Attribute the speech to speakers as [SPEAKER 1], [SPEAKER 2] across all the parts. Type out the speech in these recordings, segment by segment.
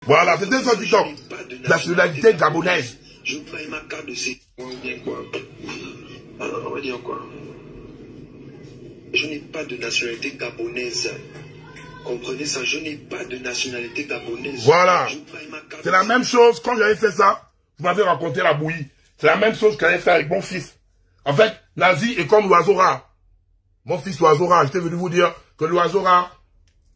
[SPEAKER 1] Voilà, c'était son TikTok. Nationalité gabonaise.
[SPEAKER 2] Je paye ma carte de séjour. On va dire quoi? Je n'ai pas de nationalité gabonaise. Comprenez ça, je n'ai pas de nationalité gabonaise.
[SPEAKER 1] Voilà. C'est la même chose, quand j'avais fait ça, vous m'avez raconté la bouillie. C'est la même chose que j'avais fait avec mon fils. En fait, Nazi est comme l'oiseau rare. Mon fils l'oiseau rare, j'étais venu vous dire que l'oiseau rare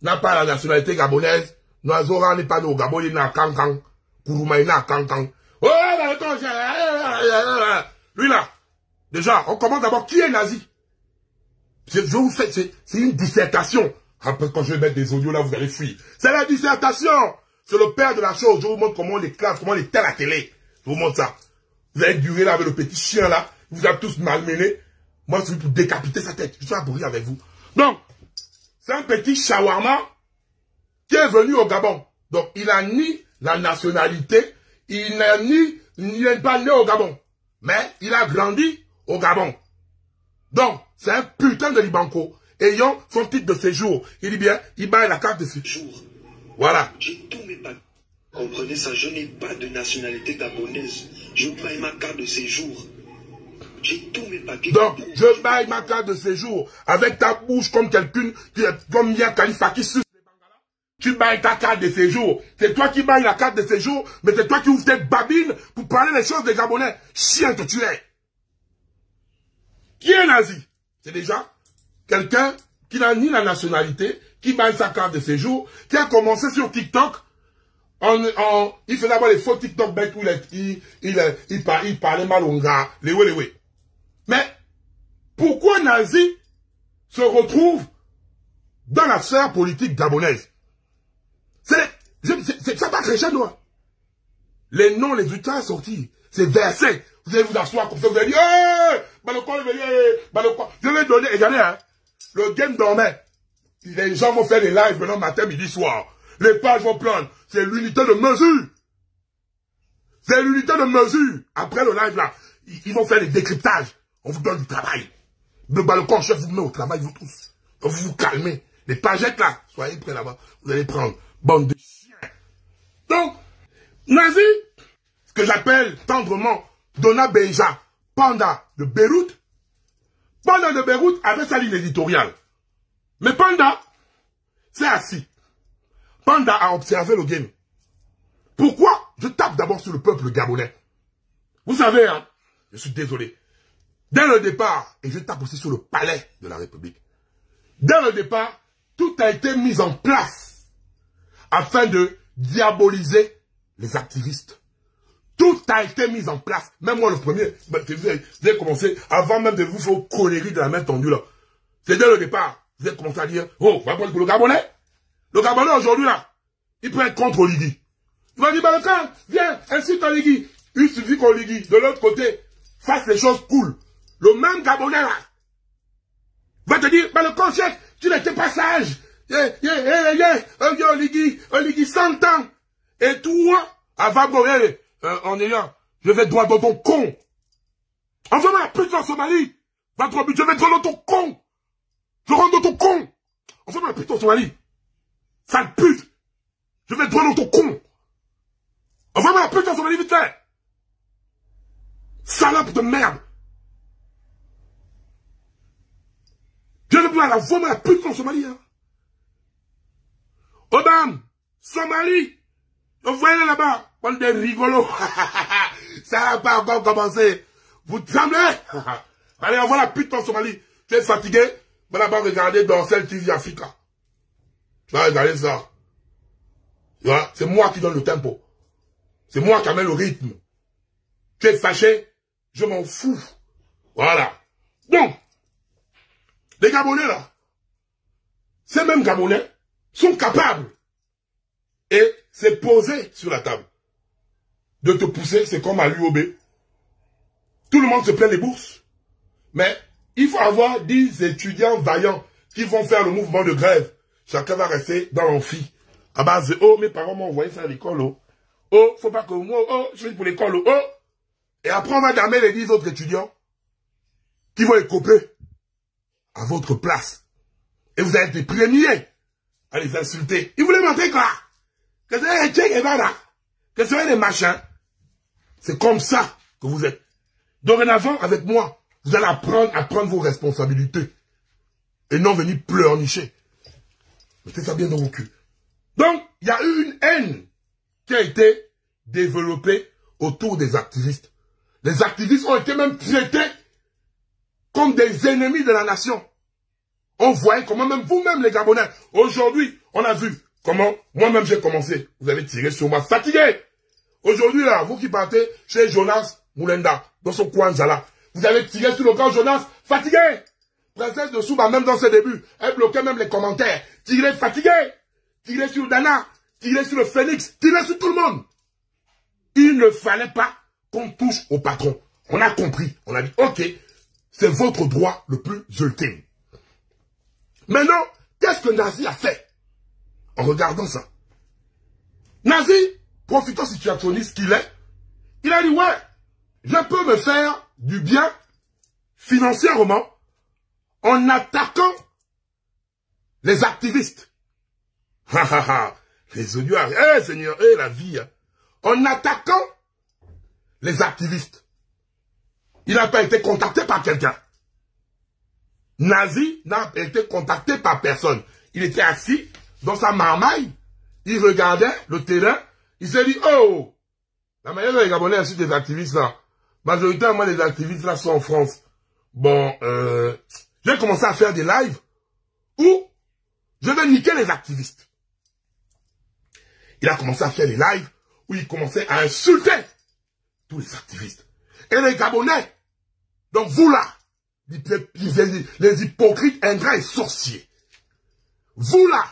[SPEAKER 1] n'a pas la nationalité gabonaise. L'oiseau rare n'est pas né au Gabon, il est né à Kankan. Kourouma, il est né à Kankan. Oh, lui là, déjà, on commence d'abord, qui est Nazi? Je vous fais, c'est une dissertation. Après, quand je vais mettre des audios là, vous allez fuir. C'est la dissertation. C'est le père de la chose. Je vous montre comment on les classe, comment on les tait à la télé. Je vous montre ça. Vous allez durer là avec le petit chien là. Vous avez tous malmené. Moi, je suis pour décapiter sa tête. Je suis à bourrir avec vous. Donc, c'est un petit shawarma qui est venu au Gabon. Donc, il n'a ni la nationalité, il n'est pas né au Gabon. Mais il a grandi au Gabon. Donc, c'est un putain de Libanco. Ayant son titre de séjour. Il dit bien, il baille la carte de séjour. Voilà.
[SPEAKER 2] J'ai tous mes papiers. Comprenez ça, je n'ai pas de nationalité gabonaise. Je baille ma carte de séjour. J'ai tous mes papiers.
[SPEAKER 1] Donc, je baille ma carte de séjour avec ta bouche comme quelqu'un, comme Mia Khalifa qui suce les Bangalas. Tu bailles ta carte de séjour. C'est toi qui bailles la carte de séjour, mais c'est toi qui ouvres tes babines pour parler des choses des Gabonais. Chien que tu es. Qui est Nazi? C'est déjà quelqu'un qui n'a ni la nationalité, qui baille sa carte de séjour, qui a commencé sur TikTok, il fait d'abord les faux TikTok bêtes où il parlait mal au gars, les ouais. Mais, pourquoi Nazi se retrouve dans la sphère politique gabonaise? C'est ça pas chrétien, non? Les noms, les bulletins sortis, c'est versé. Vous allez vous asseoir comme ça, vous allez dire, je vais donner, regardez, hein. Le game dormait. Les gens vont faire des lives maintenant matin, midi, soir. Les pages vont prendre. C'est l'unité de mesure. C'est l'unité de mesure. Après le live là, ils vont faire des décryptages. On vous donne du travail. Le balcon chef vous met au travail, vous tous. Donc vous vous calmez. Les pagettes là, soyez prêts là-bas. Vous allez prendre. Bande de chiens. Donc, Nazi, ce que j'appelle tendrement Dona Beja, Panda de Beyrouth. Panda de Beyrouth avait sa ligne éditoriale. Mais Panda s'est assis. Panda a observé le game. Pourquoi je tape d'abord sur le peuple gabonais? Vous savez, hein, je suis désolé. Dès le départ, et je tape aussi sur le palais de la République. Dès le départ, tout a été mis en place afin de diaboliser les activistes. Tout a été mis en place. Même moi, le premier, vous avez commencé, avant même de vous faire conneries de la main tendue, là. C'est dès le départ. Vous avez commencé à dire, oh, va prendre pour le Gabonais. Le Gabonais, aujourd'hui, là, il peut être contre Oligui. Il va dire, bah, le camp, viens, insulte Oligui. Il suffit qu'Oligui, de l'autre côté, fasse les choses cool. Le même Gabonais, là, va te dire, bah, le camp, chef, tu n'étais pas sage. Oligui, 100 ans. Et toi, avant de mourir, en ayant, je vais droit dans ton con. Envoie-moi la pute en Somalie. Va trop vite, je vais droit dans ton con. Je rentre dans ton con. Envoie-moi la pute en Somalie. Sale pute. Je vais droit dans ton con. Envoie-moi la pute en Somalie vite fait. Salope de merde. Je ne peux pas la voir la pute en Somalie. Hein. Obama, Somalie. Vous voyez là-bas. On est rigolo. Ça n'a pas encore commencé. Vous tremblez. Allez, on voit la pute en Somalie. Tu es fatigué? Va là-bas regarder Dorsel TV Africa. Tu vas regarder ça. C'est moi qui donne le tempo. C'est moi qui amène le rythme. Tu es fâché? Je m'en fous. Voilà. Donc, les Gabonais là, ces mêmes Gabonais sont capables, et c'est posé sur la table, de te pousser, c'est comme à l'UOB. Tout le monde se plaint des bourses. Mais il faut avoir 10 étudiants vaillants qui vont faire le mouvement de grève. Chacun va rester dans l'amphi. À base de, oh, mes parents m'ont envoyé faire l'école, oh. Oh, faut pas que moi, oh, je suis pour l'école, oh. Et après, on va damer les 10 autres étudiants qui vont écoper à votre place. Et vous allez être les premiers à les insulter. Ils voulaient montrer quoi? que c'est les Che Guevara, que c'est les machins. C'est comme ça que vous êtes. Dorénavant, avec moi, vous allez apprendre à prendre vos responsabilités. Et non venir pleurnicher. Mettez ça bien dans vos culs. Donc, il y a eu une haine qui a été développée autour des activistes. Les activistes ont été même traités comme des ennemis de la nation. On voyait comment même vous-même les Gabonais, aujourd'hui, on a vu comment moi-même j'ai commencé. Vous avez tiré sur moi, fatigué. Aujourd'hui là, vous qui partez chez Jonas Moulenda, dans son coin là, vous avez tiré sur le camp Jonas, fatigué. Princesse de Souba, même dans ses débuts, elle bloquait même les commentaires. Tiré, fatigué. Tiré sur Dana, tiré sur le Phoenix, tiré sur tout le monde. Il ne fallait pas qu'on touche au patron. On a compris, on a dit, ok, c'est votre droit le plus ultime. Maintenant, qu'est-ce que Nazi a fait en regardant ça? Nazi, profitant situationniste qu'il est, il a dit, ouais, je peux me faire du bien financièrement en attaquant les activistes. Les audios, Seigneur, la vie. Hein. En attaquant les activistes. Il n'a pas été contacté par quelqu'un. Nazi n'a été contacté par personne. Il était assis dans sa marmaille. Il regardait le terrain. Il s'est dit, oh, la manière dont les Gabonais insultent des activistes là, majoritairement les activistes là sont en France. Bon, j'ai commencé à faire des lives où je vais niquer les activistes. Il a commencé à faire des lives où il commençait à insulter tous les activistes. Et les Gabonais, donc vous là, les hypocrites, ingrats et sorciers, vous là,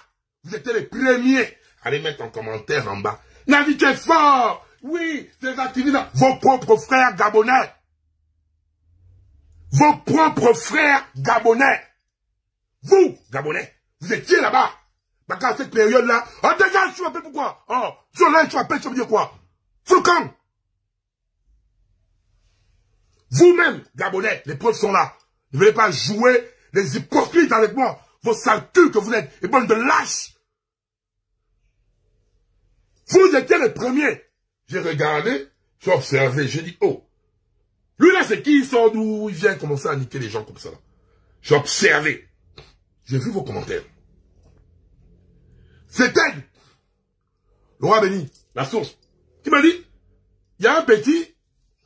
[SPEAKER 1] vous étiez les premiers à les mettre en commentaire en bas. Nazi, tu es fort! Oui, ces activistes là, vos propres frères Gabonais. Vos propres frères Gabonais. Vous, Gabonais, vous étiez là-bas. Parce qu'à cette période-là, oh, dégage, tu m'appelles pourquoi? Oh, sur là, tu m'appelles, tu me dis quoi? Foucan! Vous-même, Gabonais, les preuves sont là. Ne venez pas jouer les hypocrites avec moi. Vos sales culs que vous êtes, et bonnes de lâches. Vous étiez les premiers. J'ai regardé, j'ai observé, j'ai dit, oh. Lui là, c'est qui? Il sort d'où? Il vient commencer à niquer les gens comme ça. J'ai observé. J'ai vu vos commentaires. C'était le roi béni, la source, qui m'a dit, il y a un petit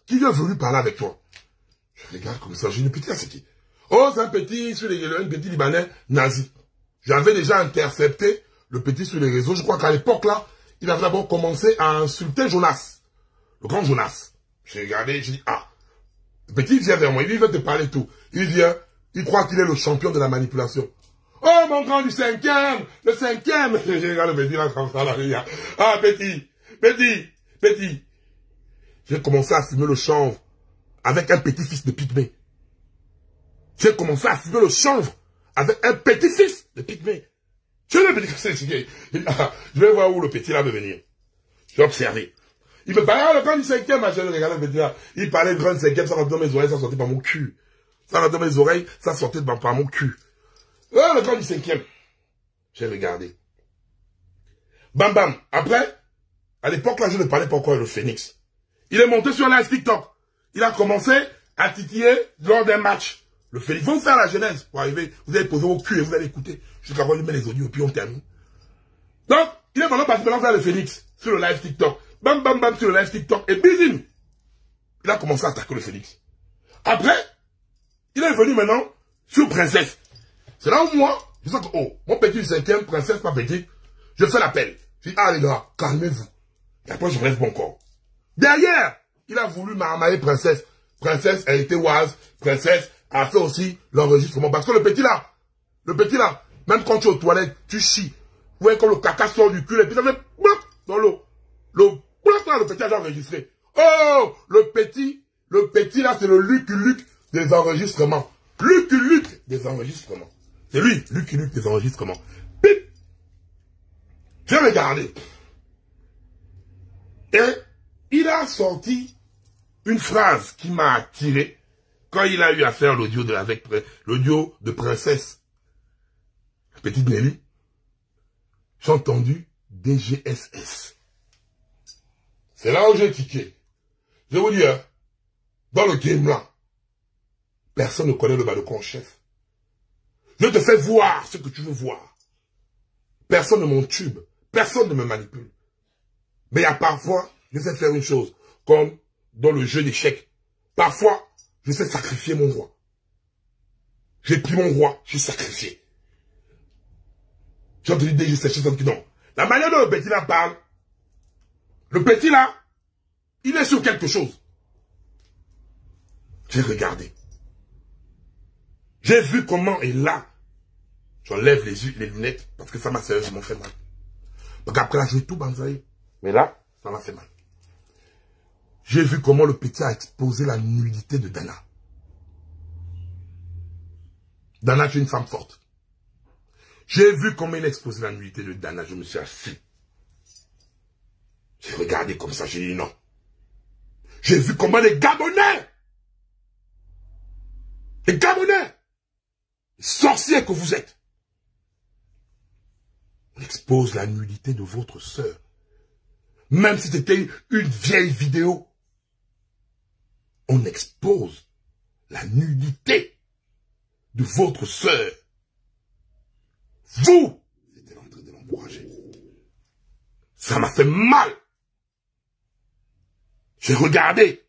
[SPEAKER 1] qui est venu parler avec toi. Je regarde comme ça, j'ai une petite, c'est qui? Oh, c'est un petit Libanais nazi. J'avais déjà intercepté le petit sur les réseaux. Je crois qu'à l'époque là, il avait d'abord commencé à insulter Jonas. Le grand Jonas. J'ai regardé, j'ai dit, ah, le petit vient vers moi, il veut te parler tout. Il vient, il croit qu'il est le champion de la manipulation. Oh, mon grand du 5e, le 5e. J'ai regardé le petit là comme ça, là. Ah, petit. J'ai commencé à fumer le chanvre avec un petit-fils de Pygmée. J'ai commencé à fumer le chanvre avec un petit-fils de Pygmée. Je vais voir où le petit là veut venir. J'ai observé. Il me parlait, le grand du 5e, je regardais le petit là. Il parlait du grand du 5e, ça rentrait dans mes oreilles, ça sortait par mon cul. Ça rentrait dans mes oreilles, ça sortait par mon cul. Oh, le grand du 5e. J'ai regardé. Bam bam. Après, à l'époque là, je ne parlais pas encore le Phoenix. Il est monté sur live TikTok. Il a commencé à titiller lors d'un match. Le Phoenix. Vous faire la genèse pour arriver. Vous allez poser vos culs et vous allez écouter. Jusqu'à voir lui mettre les audios et puis on termine. Donc, il est maintenant parti faire le Phoenix sur le live TikTok. Bam bam bam sur le live TikTok. Et bim. Il a commencé à attaquer le Phoenix. Après, il est venu maintenant sur Princesse. C'est là où moi, je sens que, oh, mon petit 5e, Princesse, pas petit, je fais l'appel. Je dis, ah les gars, calmez-vous. Et après, je relève mon corps. Derrière, il a voulu m'armailler Princesse. Princesse a été oise. Princesse a fait aussi l'enregistrement. Parce que le petit là, même quand tu es aux toilettes, tu chies. Vous voyez comme le caca sort du cul et puis ça fait dans l'eau. Le petit a déjà enregistré. Oh, le petit là, c'est le Lucky Luke des enregistrements. Lucky Luke des enregistrements. C'est lui, Lucky Luke des enregistrements. Pip. J'ai regardé. Et il a sorti une phrase qui m'a attiré quand il a eu à faire l'audio de Princesse. Petite Nelly. J'ai entendu DGSS. C'est là où j'ai tiqué. Je vous dis, hein, dans le game là, personne ne connaît le Badoko en chef. Je te fais voir ce que tu veux voir. Personne ne m'entube. Personne ne me manipule. Mais il y a parfois, je sais faire une chose, comme dans le jeu d'échecs. Parfois, je sais sacrifier mon roi. J'ai pris mon roi, j'ai sacrifié. J'ai entendu des choses qui non. La manière dont le petit là parle, le petit là, il est sur quelque chose. J'ai regardé. J'ai vu comment, et là, j'enlève les lunettes, parce que ça m'a sérieusement fait mal. Donc après là, j'ai tout banzaï. Mais là, ça m'a fait mal. J'ai vu comment le petit a exposé la nudité de Dana. Dana, tu es une femme forte. J'ai vu comment il a exposé la nudité de Dana. Je me suis assis. J'ai regardé comme ça, j'ai dit non. J'ai vu comment les Gabonais, sorciers que vous êtes, on expose la nudité de votre sœur. Même si c'était une vieille vidéo, on expose la nudité de votre sœur. Vous étiez en train de l'encourager. Ça m'a fait mal. J'ai regardé.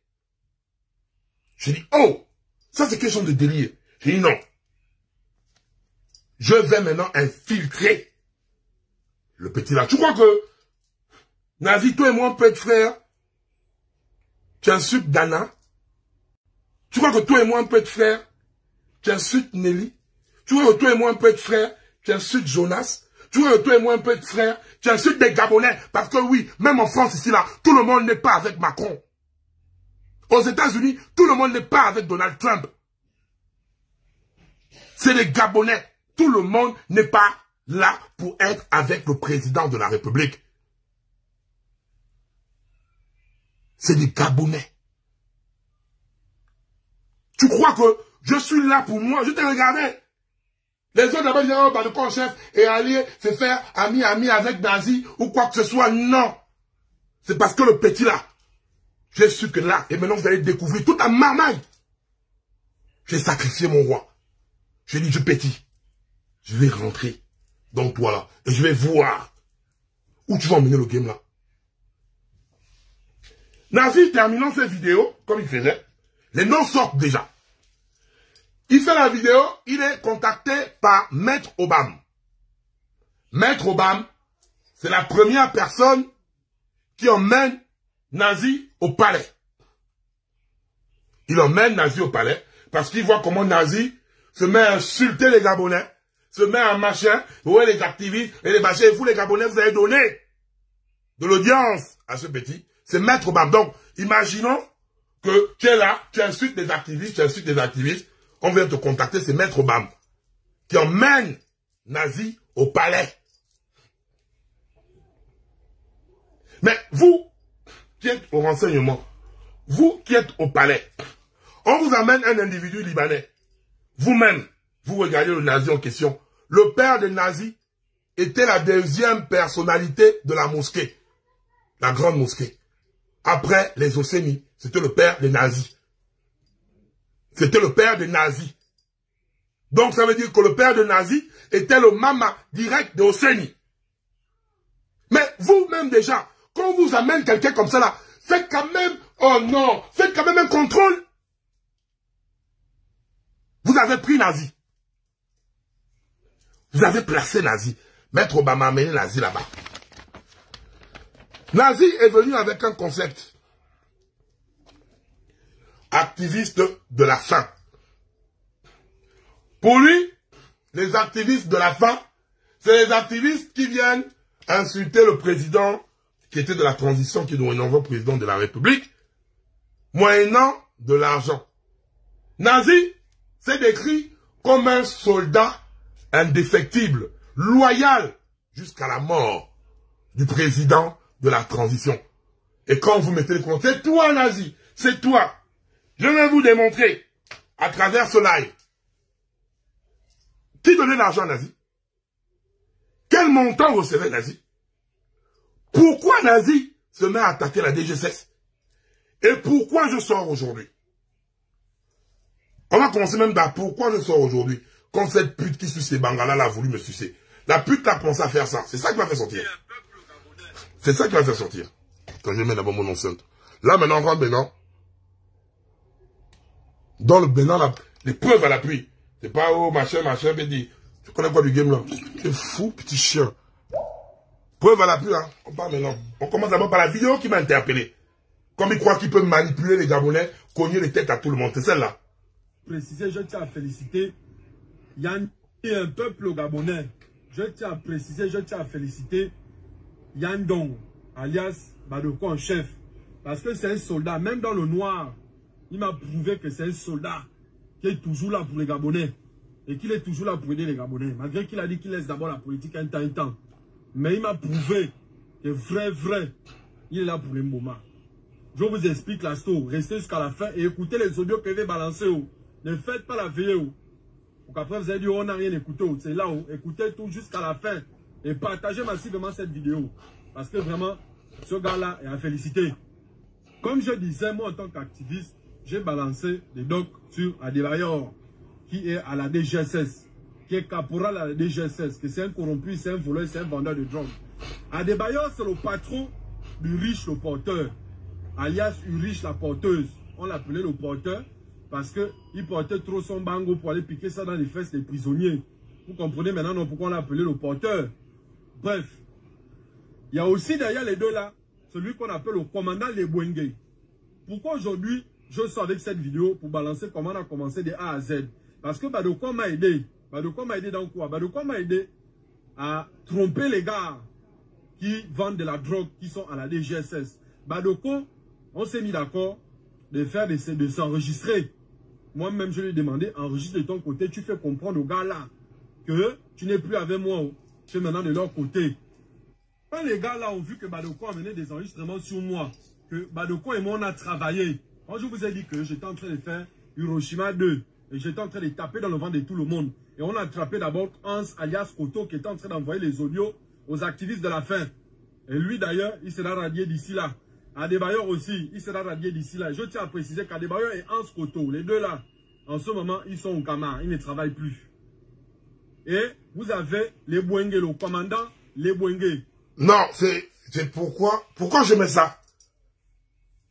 [SPEAKER 1] J'ai dit, oh, ça c'est quelque chose de délire. J'ai dit non. Je vais maintenant infiltrer le petit là. Tu crois que Nazi, toi et moi, on peut être frères? Tu insultes Dana? Tu crois que toi et moi, on peut être frères? Tu insultes Nelly? Tu crois que toi et moi, on peut être frères? Tu insultes Jonas? Tu crois que toi et moi, on peut être frères? Tu insultes des Gabonais? Parce que oui, même en France ici là, tout le monde n'est pas avec Macron. Aux États-Unis, tout le monde n'est pas avec Donald Trump. C'est les Gabonais. Tout le monde n'est pas là pour être avec le président de la République. C'est des Gabonais. Tu crois que je suis là pour moi? Je t'ai regardé. Les autres d'abord disaient, oh, bah, le chef est allé se faire ami avec Nazi ou quoi que ce soit. Non. C'est parce que le petit là, j'ai su que là, et maintenant vous allez découvrir toute la marmaille. J'ai sacrifié mon roi. J'ai dit, je petit, je vais rentrer dans toi là, et je vais voir où tu vas emmener le game là. Nazi, terminant cette vidéo, comme il faisait, les noms sortent déjà. Il fait la vidéo, il est contacté par Maître Obama. Maître Obama, c'est la première personne qui emmène Nazi au palais. Il emmène Nazi au palais parce qu'il voit comment Nazi se met à insulter les Gabonais, se met à machin, ouais, les activistes et les machins. Et vous, les Gabonais, vous avez donné de l'audience à ce petit. C'est Maître Obama. Donc, imaginons que tu es là, tu insultes des activistes, on vient te contacter, c'est Maître Obama qui emmène Nazi au palais. Mais vous, qui êtes au renseignement, vous qui êtes au palais, on vous amène un individu libanais. Vous-même, vous regardez le Nazi en question. Le père de Nazi était la deuxième personnalité de la mosquée, la grande mosquée. Après les Océnies, c'était le père des nazis. C'était le père des nazis. Donc ça veut dire que le père de nazis était le mama direct de Océnie. Mais vous-même déjà, quand on vous amène quelqu'un comme ça là, faites quand même, oh non, faites quand même un contrôle. Vous avez pris Nazi. Vous avez placé Nazi. Maître Obama a amené Nazi là-bas. Nazi est venu avec un concept. Activiste de la faim. Pour lui, les activistes de la faim, c'est les activistes qui viennent insulter le président qui était de la transition, qui est dorénavant président de la République, moyennant de l'argent. Nazi, c'est décrit comme un soldat indéfectible, loyal, jusqu'à la mort du président de la transition. Et quand vous mettez les comptes, c'est toi, Nazi, c'est toi. Je vais vous démontrer, à travers ce live, qui donnait l'argent à Nazi? Quel montant recevait Nazi? Pourquoi Nazi se met à attaquer la DGSS? Et pourquoi je sors aujourd'hui? On va commencer même par pourquoi je sors aujourd'hui. Quand cette pute qui suce les Bangalas a voulu me sucer. La pute a pensé à faire ça. C'est ça qui m'a fait sortir. C'est ça qui m'a fait sortir. Quand je mets d'abord mon enceinte. Là maintenant, on rentre Bénin. Dans le Bénin, les preuves à l'appui. C'est pas oh machin, dit. Tu connais quoi du game là? C'est fou, petit chien. Preuve à l'appui, hein. On parle maintenant. On commence d'abord par la vidéo qui m'a interpellé. Comme il croit qu'il peut manipuler les Gabonais, cogner les têtes à tout le monde. C'est celle-là.
[SPEAKER 3] Préciser, je tiens à féliciter Yann et un peuple gabonais. Je tiens à préciser, je tiens à féliciter Yann Dong, alias Badoko en chef. Parce que c'est un soldat, même dans le noir, il m'a prouvé que c'est un soldat qui est toujours là pour les Gabonais. Et qu'il est toujours là pour aider les Gabonais. Malgré qu'il a dit qu'il laisse d'abord la politique un temps. Mais il m'a prouvé que vrai, il est là pour les moments. Je vous explique la story. Restez jusqu'à la fin et écoutez les audios que je vais balancer. Ne faites pas la veille. Pour qu'après vous allez dire on n'a rien écouté. C'est là où écoutez tout jusqu'à la fin. Et partagez massivement cette vidéo. Parce que vraiment, ce gars-là est à féliciter. Comme je disais, moi en tant qu'activiste, j'ai balancé des docs sur Adebayor, qui est à la DGSS, qui est caporal à la DGSS, que c'est un corrompu, c'est un voleur, c'est un vendeur de drogue. Adebayor, c'est le patron du riche le porteur, alias Urich la porteuse. On l'appelait le porteur parce qu'il portait trop son bango pour aller piquer ça dans les fesses des prisonniers. Vous comprenez maintenant non, pourquoi on l'appelait le porteur. Bref, il y a aussi derrière les deux là, celui qu'on appelle le commandant Lebwenge. Pourquoi aujourd'hui, je sors avec cette vidéo pour balancer comment on a commencé de A à Z? Parce que Badoko m'a aidé. Badoko m'a aidé dans quoi? Badoko m'a aidé à tromper les gars qui vendent de la drogue, qui sont à la DGSS. Badoko, on s'est mis d'accord de faire de s'enregistrer. Moi-même, je lui ai demandé, enregistre de ton côté, tu fais comprendre aux gars là que tu n'es plus avec moi, tu es maintenant de leur côté. Quand les gars là ont vu que Badoko a mené des enregistrements sur moi, que Badoko et moi on a travaillé, quand je vous ai dit que j'étais en train de faire Hiroshima 2, et j'étais en train de taper dans le ventre de tout le monde, et on a attrapé d'abord Hans alias Koto qui était en train d'envoyer les audios aux activistes de la faim. Et lui d'ailleurs, il sera radié d'ici là. Adebayor aussi, il sera radié d'ici là. Je tiens à préciser qu'Adebayor et Hans Koto, les deux là, en ce moment, ils sont au Kama, ils ne travaillent plus. Et vous avez Lebwenge, le commandant Lebwenge.
[SPEAKER 1] Non, c'est pourquoi je mets ça.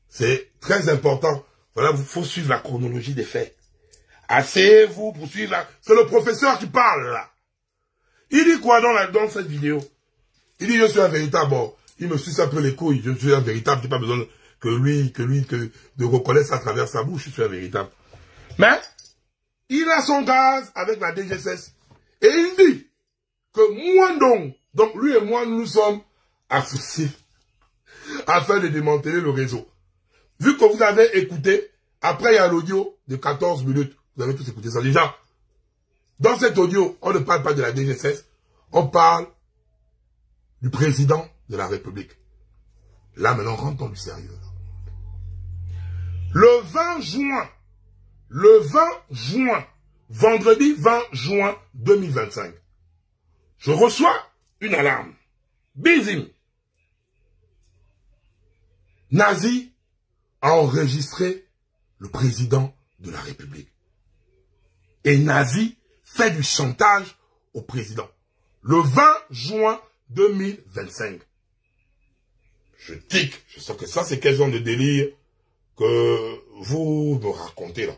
[SPEAKER 1] C'est très important. Voilà, il faut suivre la chronologie des faits. Asseyez-vous pour suivre la... C'est le professeur qui parle, là. Il dit quoi dans cette vidéo? Il dit, je suis un véritable... Bon, il me suce un peu les couilles. Je suis un véritable. Je n'ai pas besoin de reconnaître à travers sa bouche. Je suis un véritable. Mais, il a son gaz avec la DGSS. Et il dit que moi donc lui et moi, nous sommes associés afin de démanteler le réseau. Vu que vous avez écouté, après il y a l'audio de 14 minutes. Vous avez tous écouté ça déjà. Dans cet audio, on ne parle pas de la DGSS, on parle du président de la République. Là, maintenant, rentre dans du sérieux. Le 20 juin, vendredi 20 juin 2025, je reçois une alarme. Bizim. Nazi a enregistré le président de la République. Et Nazi fait du chantage au président. Le 20 juin 2025. Je tic. Je sens que ça, c'est quel genre de délire que vous me racontez là.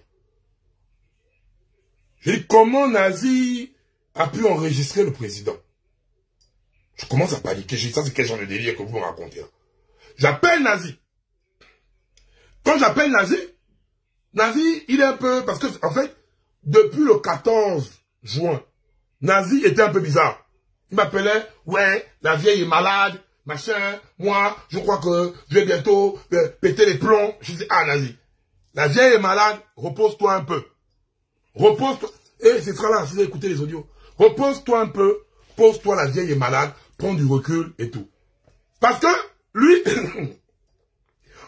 [SPEAKER 1] Je dis, comment Nazi a pu enregistrer le président? Je commence à paniquer. Je dis, ça, c'est quel genre de délire que vous me racontez là. J'appelle Nazi. Quand j'appelle Nazi, il est un peu... Parce que, en fait, depuis le 14 juin, Nazi était un peu bizarre. Il m'appelait, ouais, la vieille est malade, machin, moi, je crois que je vais bientôt péter les plombs. Je dis, ah, Nazi, la vieille est malade, repose-toi un peu. Repose-toi. Et c'est ça là, si vous avez écouté les audios. Repose-toi un peu, pose-toi, la vieille est malade, prends du recul et tout. Parce que, lui,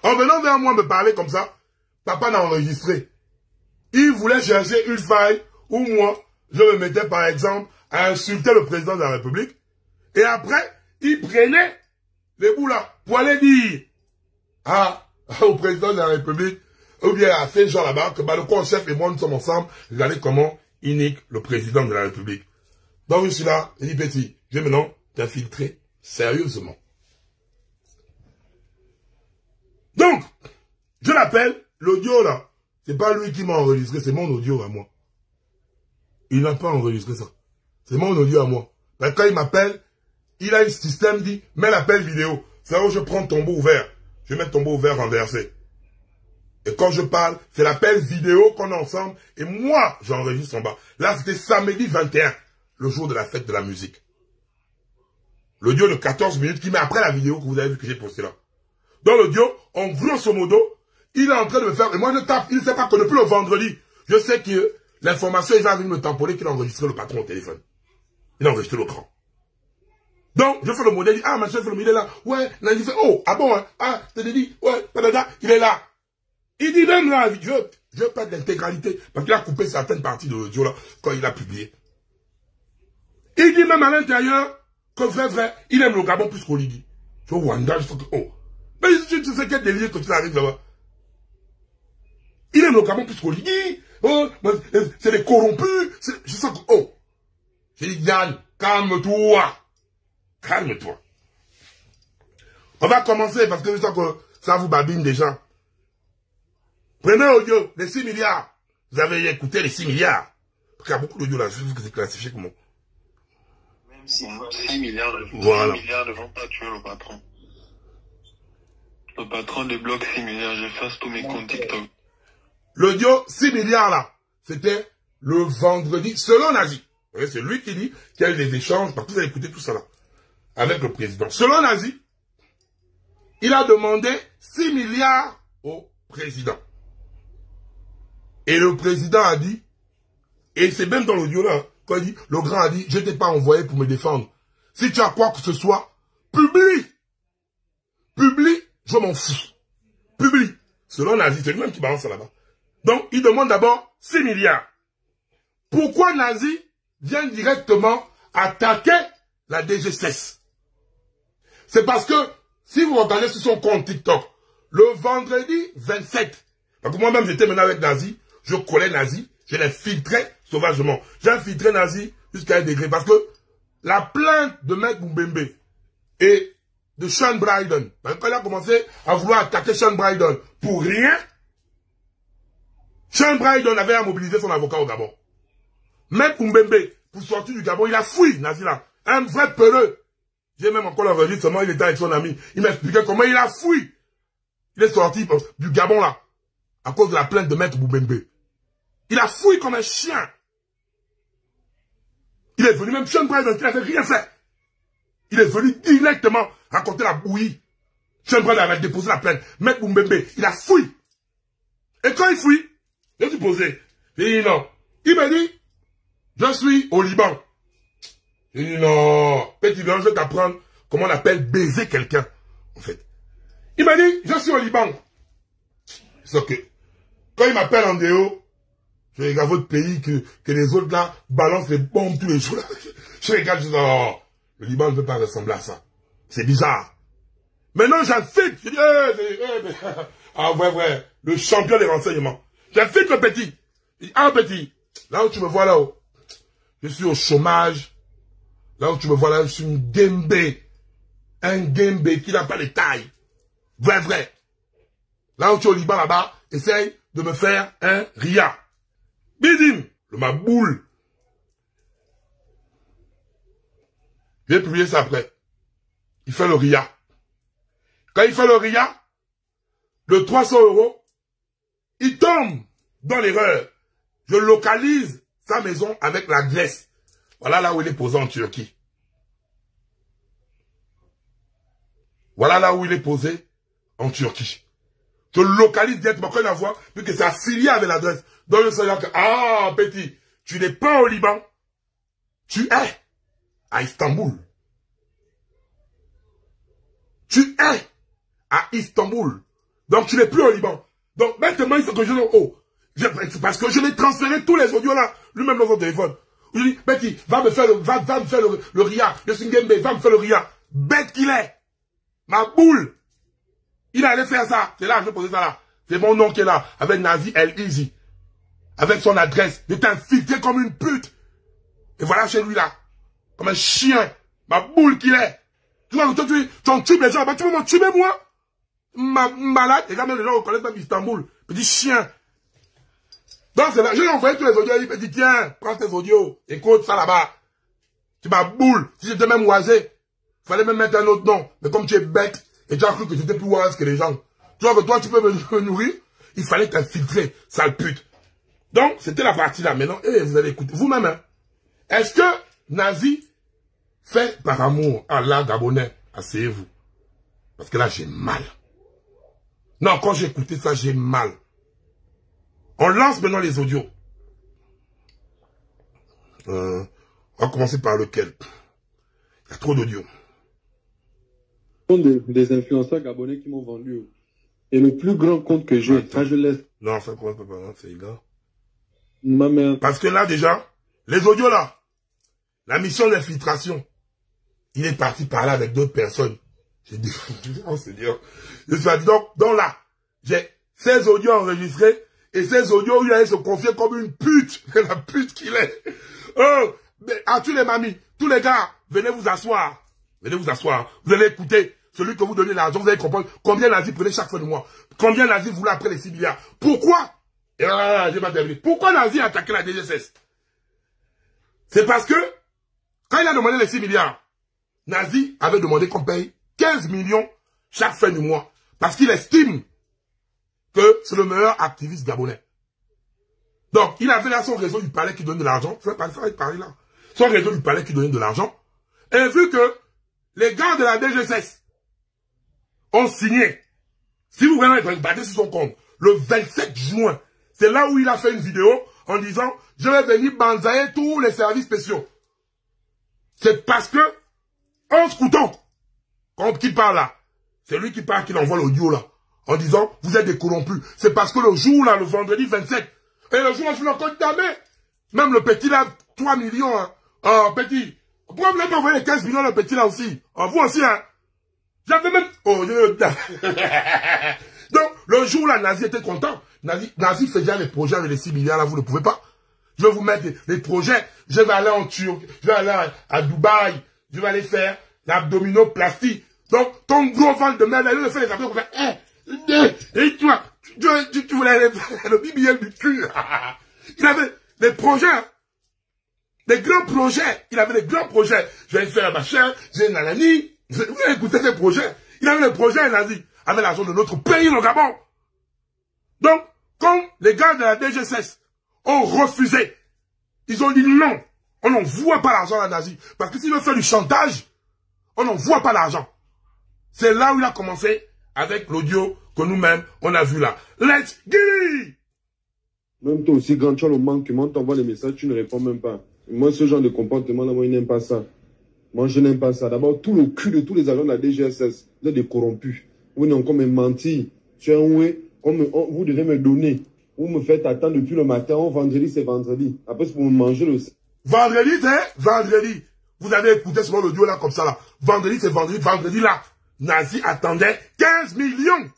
[SPEAKER 1] en venant vers moi me parler comme ça, papa n'a enregistré. Il voulait chercher une faille où moi, je me mettais par exemple à insulter le président de la République. Et après, il prenait les bouts là, pour aller dire au président de la République, ou bien à ces gens là-bas, que le chef et moi nous sommes ensemble, regardez comment il nique le président de la République. Donc je suis là, il dit petit, je vais maintenant t'infiltrer sérieusement. Donc, je l'appelle, l'audio là, c'est pas lui qui m'a enregistré, c'est mon audio à moi. Il n'a pas enregistré ça. C'est mon audio à moi. Ben, quand il m'appelle, il a un système dit, mets l'appel vidéo. C'est où je prends ton tombeau ouvert. Je vais mettre ton tombeau ouvert renversé. Et quand je parle, c'est l'appel vidéo qu'on a ensemble. Et moi, j'enregistre en bas. Là, c'était samedi 21, le jour de la fête de la musique. L'audio de 14 minutes qui met après la vidéo que vous avez vu que j'ai postée là. Dans l'audio, en grosso modo, il est en train de me faire... Et moi, je tape, il ne sait pas que depuis le vendredi, je sais que l'information, il va venir me tamponner qu'il a enregistré le patron au téléphone. Il a enregistré le cran. Donc, je fais le modèle, ah, ma chef, le modèle là, ouais, là, il fait, oh, ah bon, hein, ah, t'as dit, ouais, padada, il est là. Il dit même là, je veux pas d'intégralité, parce qu'il a coupé certaines parties de l'audio là, quand il a publié. Il dit même à l'intérieur, que vrai, il aime le Gabon plus qu'Oligui. Je vois Wanda, je sais que, oh. Mais tu sais quel délire que tu arrives là-bas. Il aime le Gabon plus qu'Oligui. Oh, c'est des corrompus. Je sens que, oh. J'ai dit, Yann, calme-toi. Calme-toi. On va commencer parce que je sens que ça vous babine déjà. Prenez audio, les 6 milliards. Vous avez écouté les 6 milliards. Parce qu'il y a beaucoup d'audio là, je trouve que c'est classifié comment.
[SPEAKER 2] Même si 6 milliards,
[SPEAKER 1] voilà.
[SPEAKER 2] 6 milliards ne vont pas tuer le patron. Le patron débloque 6 milliards, j'efface tous mes comptes TikTok.
[SPEAKER 1] L'audio 6 milliards là, c'était le vendredi, selon Nazi. C'est lui qui dit qu'il y a eu des échanges, parce que vous avez écouté tout ça là, avec le président. Selon Nazi, il a demandé 6 milliards au président. Et le président a dit, et c'est même dans l'audio là, quand il dit, le grand a dit, je t'ai pas envoyé pour me défendre. Si tu as quoi que ce soit, publie. Publie, je m'en fous. Publie. Selon Nazi, c'est lui-même qui balance ça là-bas. Donc, il demande d'abord 6 milliards. Pourquoi Nazi vient directement attaquer la DGSS? C'est parce que, si vous regardez sur son compte TikTok, le vendredi 27, parce que moi-même j'étais maintenant avec Nazi, je collais Nazi, je l'ai filtré sauvagement. J'ai infiltré Nazi jusqu'à un degré, parce que la plainte de Maître Moumbembe et de Sean Bryden, quand il a commencé à vouloir attaquer Sean Bryden pour rien, Sean Bryden avait à mobiliser son avocat au Gabon. Maître Moumbembe, pour sortir du Gabon, il a fui, Nazi là. Un vrai peureux. J'ai même encore l'enregistrement, il était avec son ami. Il m'expliquait comment il a fui. Il est sorti du Gabon là, à cause de la plainte de Maître Moumbembe. Il a fui comme un chien. Il est venu, même Sean Bryden, qui n'avait rien fait. Il est venu directement raconter la bouillie. Sean Bryden avait déposé la plainte. Maître Moumbembe, il a fui. Et quand il fuit, j'ai dû poser. J'ai dit non. Il m'a dit, je suis au Liban. J'ai dit non. Petit blanc, je vais t'apprendre comment on appelle baiser quelqu'un, en fait. Il m'a dit, je suis au Liban. C'est que, quand il m'appelle en déo, je regarde votre pays, que les autres là balancent les bombes tous les jours. Je regarde, je dis, non, le Liban ne peut pas ressembler à ça. C'est bizarre. Maintenant, j'infiltre. Je dis, ah ouais, le champion des renseignements. J'infiltre le petit. Je dis, ah petit, là où tu me vois là-haut, je suis au chômage. Là où tu me vois là, je suis une Gembe. Un Gembe qui n'a pas de taille. Vrai. Là où tu es au Liban là-bas, essaye de me faire un ria. Bidim, le maboule. Je vais publier ça après. Il fait le ria. Quand il fait le ria, de 300 €, il tombe dans l'erreur. Je localise sa maison avec la Grèce. Voilà là où il est posé en Turquie. Voilà là où il est posé en Turquie. Je localise directement quand il la voit, puisque c'est affilié avec l'adresse. Donc je sais que, ah, petit, tu n'es pas au Liban. Tu es à Istanbul. Tu es à Istanbul. Donc tu n'es plus au Liban. Donc maintenant, il faut que je le... Oh, parce que je vais transférer tous les audios là, lui-même dans son téléphone. Je dis, Betty, va me faire le ria. Je suis Ngembe, va me faire le ria. Bête qu'il est. Ma boule. Il allait faire ça. C'est là, je vais poser ça là. C'est mon nom qui est là. Avec Nazi El Easy. Avec son adresse. Il est infiltré comme une pute. Et voilà chez lui là. Comme un chien. Ma boule qu'il est. Tu vois, tu en tues les gens. Tu veux m'en tuer moi? Malade. Et quand même les gens reconnaissent même Istanbul. Petit chien. Donc c'est là. Je lui ai envoyé tous les audios. Il me dit, tiens, prends tes audios. Écoute ça là-bas. Tu m'as boule. Si j'étais même oisé. Fallait même mettre un autre nom. Mais comme tu es bête. Et tu as cru que j'étais plus oise que les gens. Tu vois que toi, tu peux me nourrir. Il fallait t'infiltrer, sale pute. Donc, c'était la partie là. Maintenant, vous allez écouter. Vous-même, hein. Est-ce que Nazi fait par amour à la Gabonais? Asseyez-vous. Parce que là, j'ai mal. Non, quand j'ai écouté ça, j'ai mal. On lance maintenant les audios. On va commencer par lequel? Il y a trop d'audios.
[SPEAKER 4] Des influenceurs gabonais qui m'ont vendu. Et le plus grand compte que j'ai, quand je laisse...
[SPEAKER 1] Non, ça commence pas, c'est égal.
[SPEAKER 4] Ma mère...
[SPEAKER 1] Parce que là, déjà, les audios là, la mission d'infiltration, il est parti parler avec d'autres personnes. J'ai dit, oh Seigneur. Je suis dit, donc là, j'ai 16 audios enregistrés, et ces audios, il allait se confier comme une pute. La pute qu'il est. Oh, mais à tous les mamies, tous les gars, venez vous asseoir. Venez vous asseoir. Vous allez écouter celui que vous donnez l'argent. Vous allez comprendre combien Nazi prenait chaque fin de mois. Combien Nazi voulait après les 6 milliards. Pourquoi? Et là, j'ai pas terminé. Pourquoi Nazi a attaqué la DGSS? C'est parce que, quand il a demandé les 6 milliards, Nazi avait demandé qu'on paye 15 millions chaque fin du mois. Parce qu'il estime que c'est le meilleur activiste gabonais. Donc, il avait là son réseau du palais qui donne de l'argent. Je vais parler là. Son réseau du palais qui donnait de l'argent. Et vu que les gars de la DGSS ont signé, si vous regardez sur son compte, le 27 juin, c'est là où il a fait une vidéo en disant, je vais venir banzailler tous les services spéciaux. C'est parce que, en scoutant, quand il parle là, c'est lui qui parle, qui envoie l'audio là, en disant, vous êtes des corrompus. C'est parce que le jour là, le vendredi 27, et le jour là, je l'ai encore damné. Même le petit là, 3 millions, hein. Oh, petit. Pourquoi vous n'avez pas envoyé les 15 millions le petit là aussi? Oh, vous aussi, hein. J'avais même... Oh, donc, le jour là, Nazi était content. Nazi faisait les projets avec les 6 milliards là, vous ne pouvez pas. Je vais vous mettre les projets. Je vais aller en Turquie, je vais aller à Dubaï, je vais aller faire l'abdominoplastie. Donc, ton gros ventre de merde, il fait les abdos comme ça. Et tu voulais le BBL du cul. Il avait des projets, hein. Des grands projets. Il avait des grands projets. Je vais faire machin, j'ai nanani. Vous avez écouté ces projets. Il avait des projets, Nazi, avec l'argent de notre pays, le Gabon. Donc, quand les gars de la DGSS ont refusé, ils ont dit non, on n'envoie pas l'argent à Nazi. Parce que s'il veut faire du chantage, on n'envoie pas l'argent. C'est là où il a commencé avec l'audio que nous-mêmes, on a vu là. Let's get it!
[SPEAKER 4] Même toi aussi, grand, tu as le manquement, t'envoies des messages, tu ne réponds même pas. Moi, ce genre de comportement, moi, je n'aime pas ça. Moi, je n'aime pas ça. D'abord, tout le cul de tous les agents de la DGSS, vous êtes des corrompus. Vous n'avez encore me mentir. Tu es un ouais, vous devez me donner. Vous me faites attendre depuis le matin. Oh, vendredi, c'est vendredi. Après, vous me mangez le...
[SPEAKER 1] Vendredi, c'est vendredi. Vous avez écouté sur l'audio là, comme ça là. Vendredi, c'est vendredi. Vendredi là, Nazi attendait 15 millions.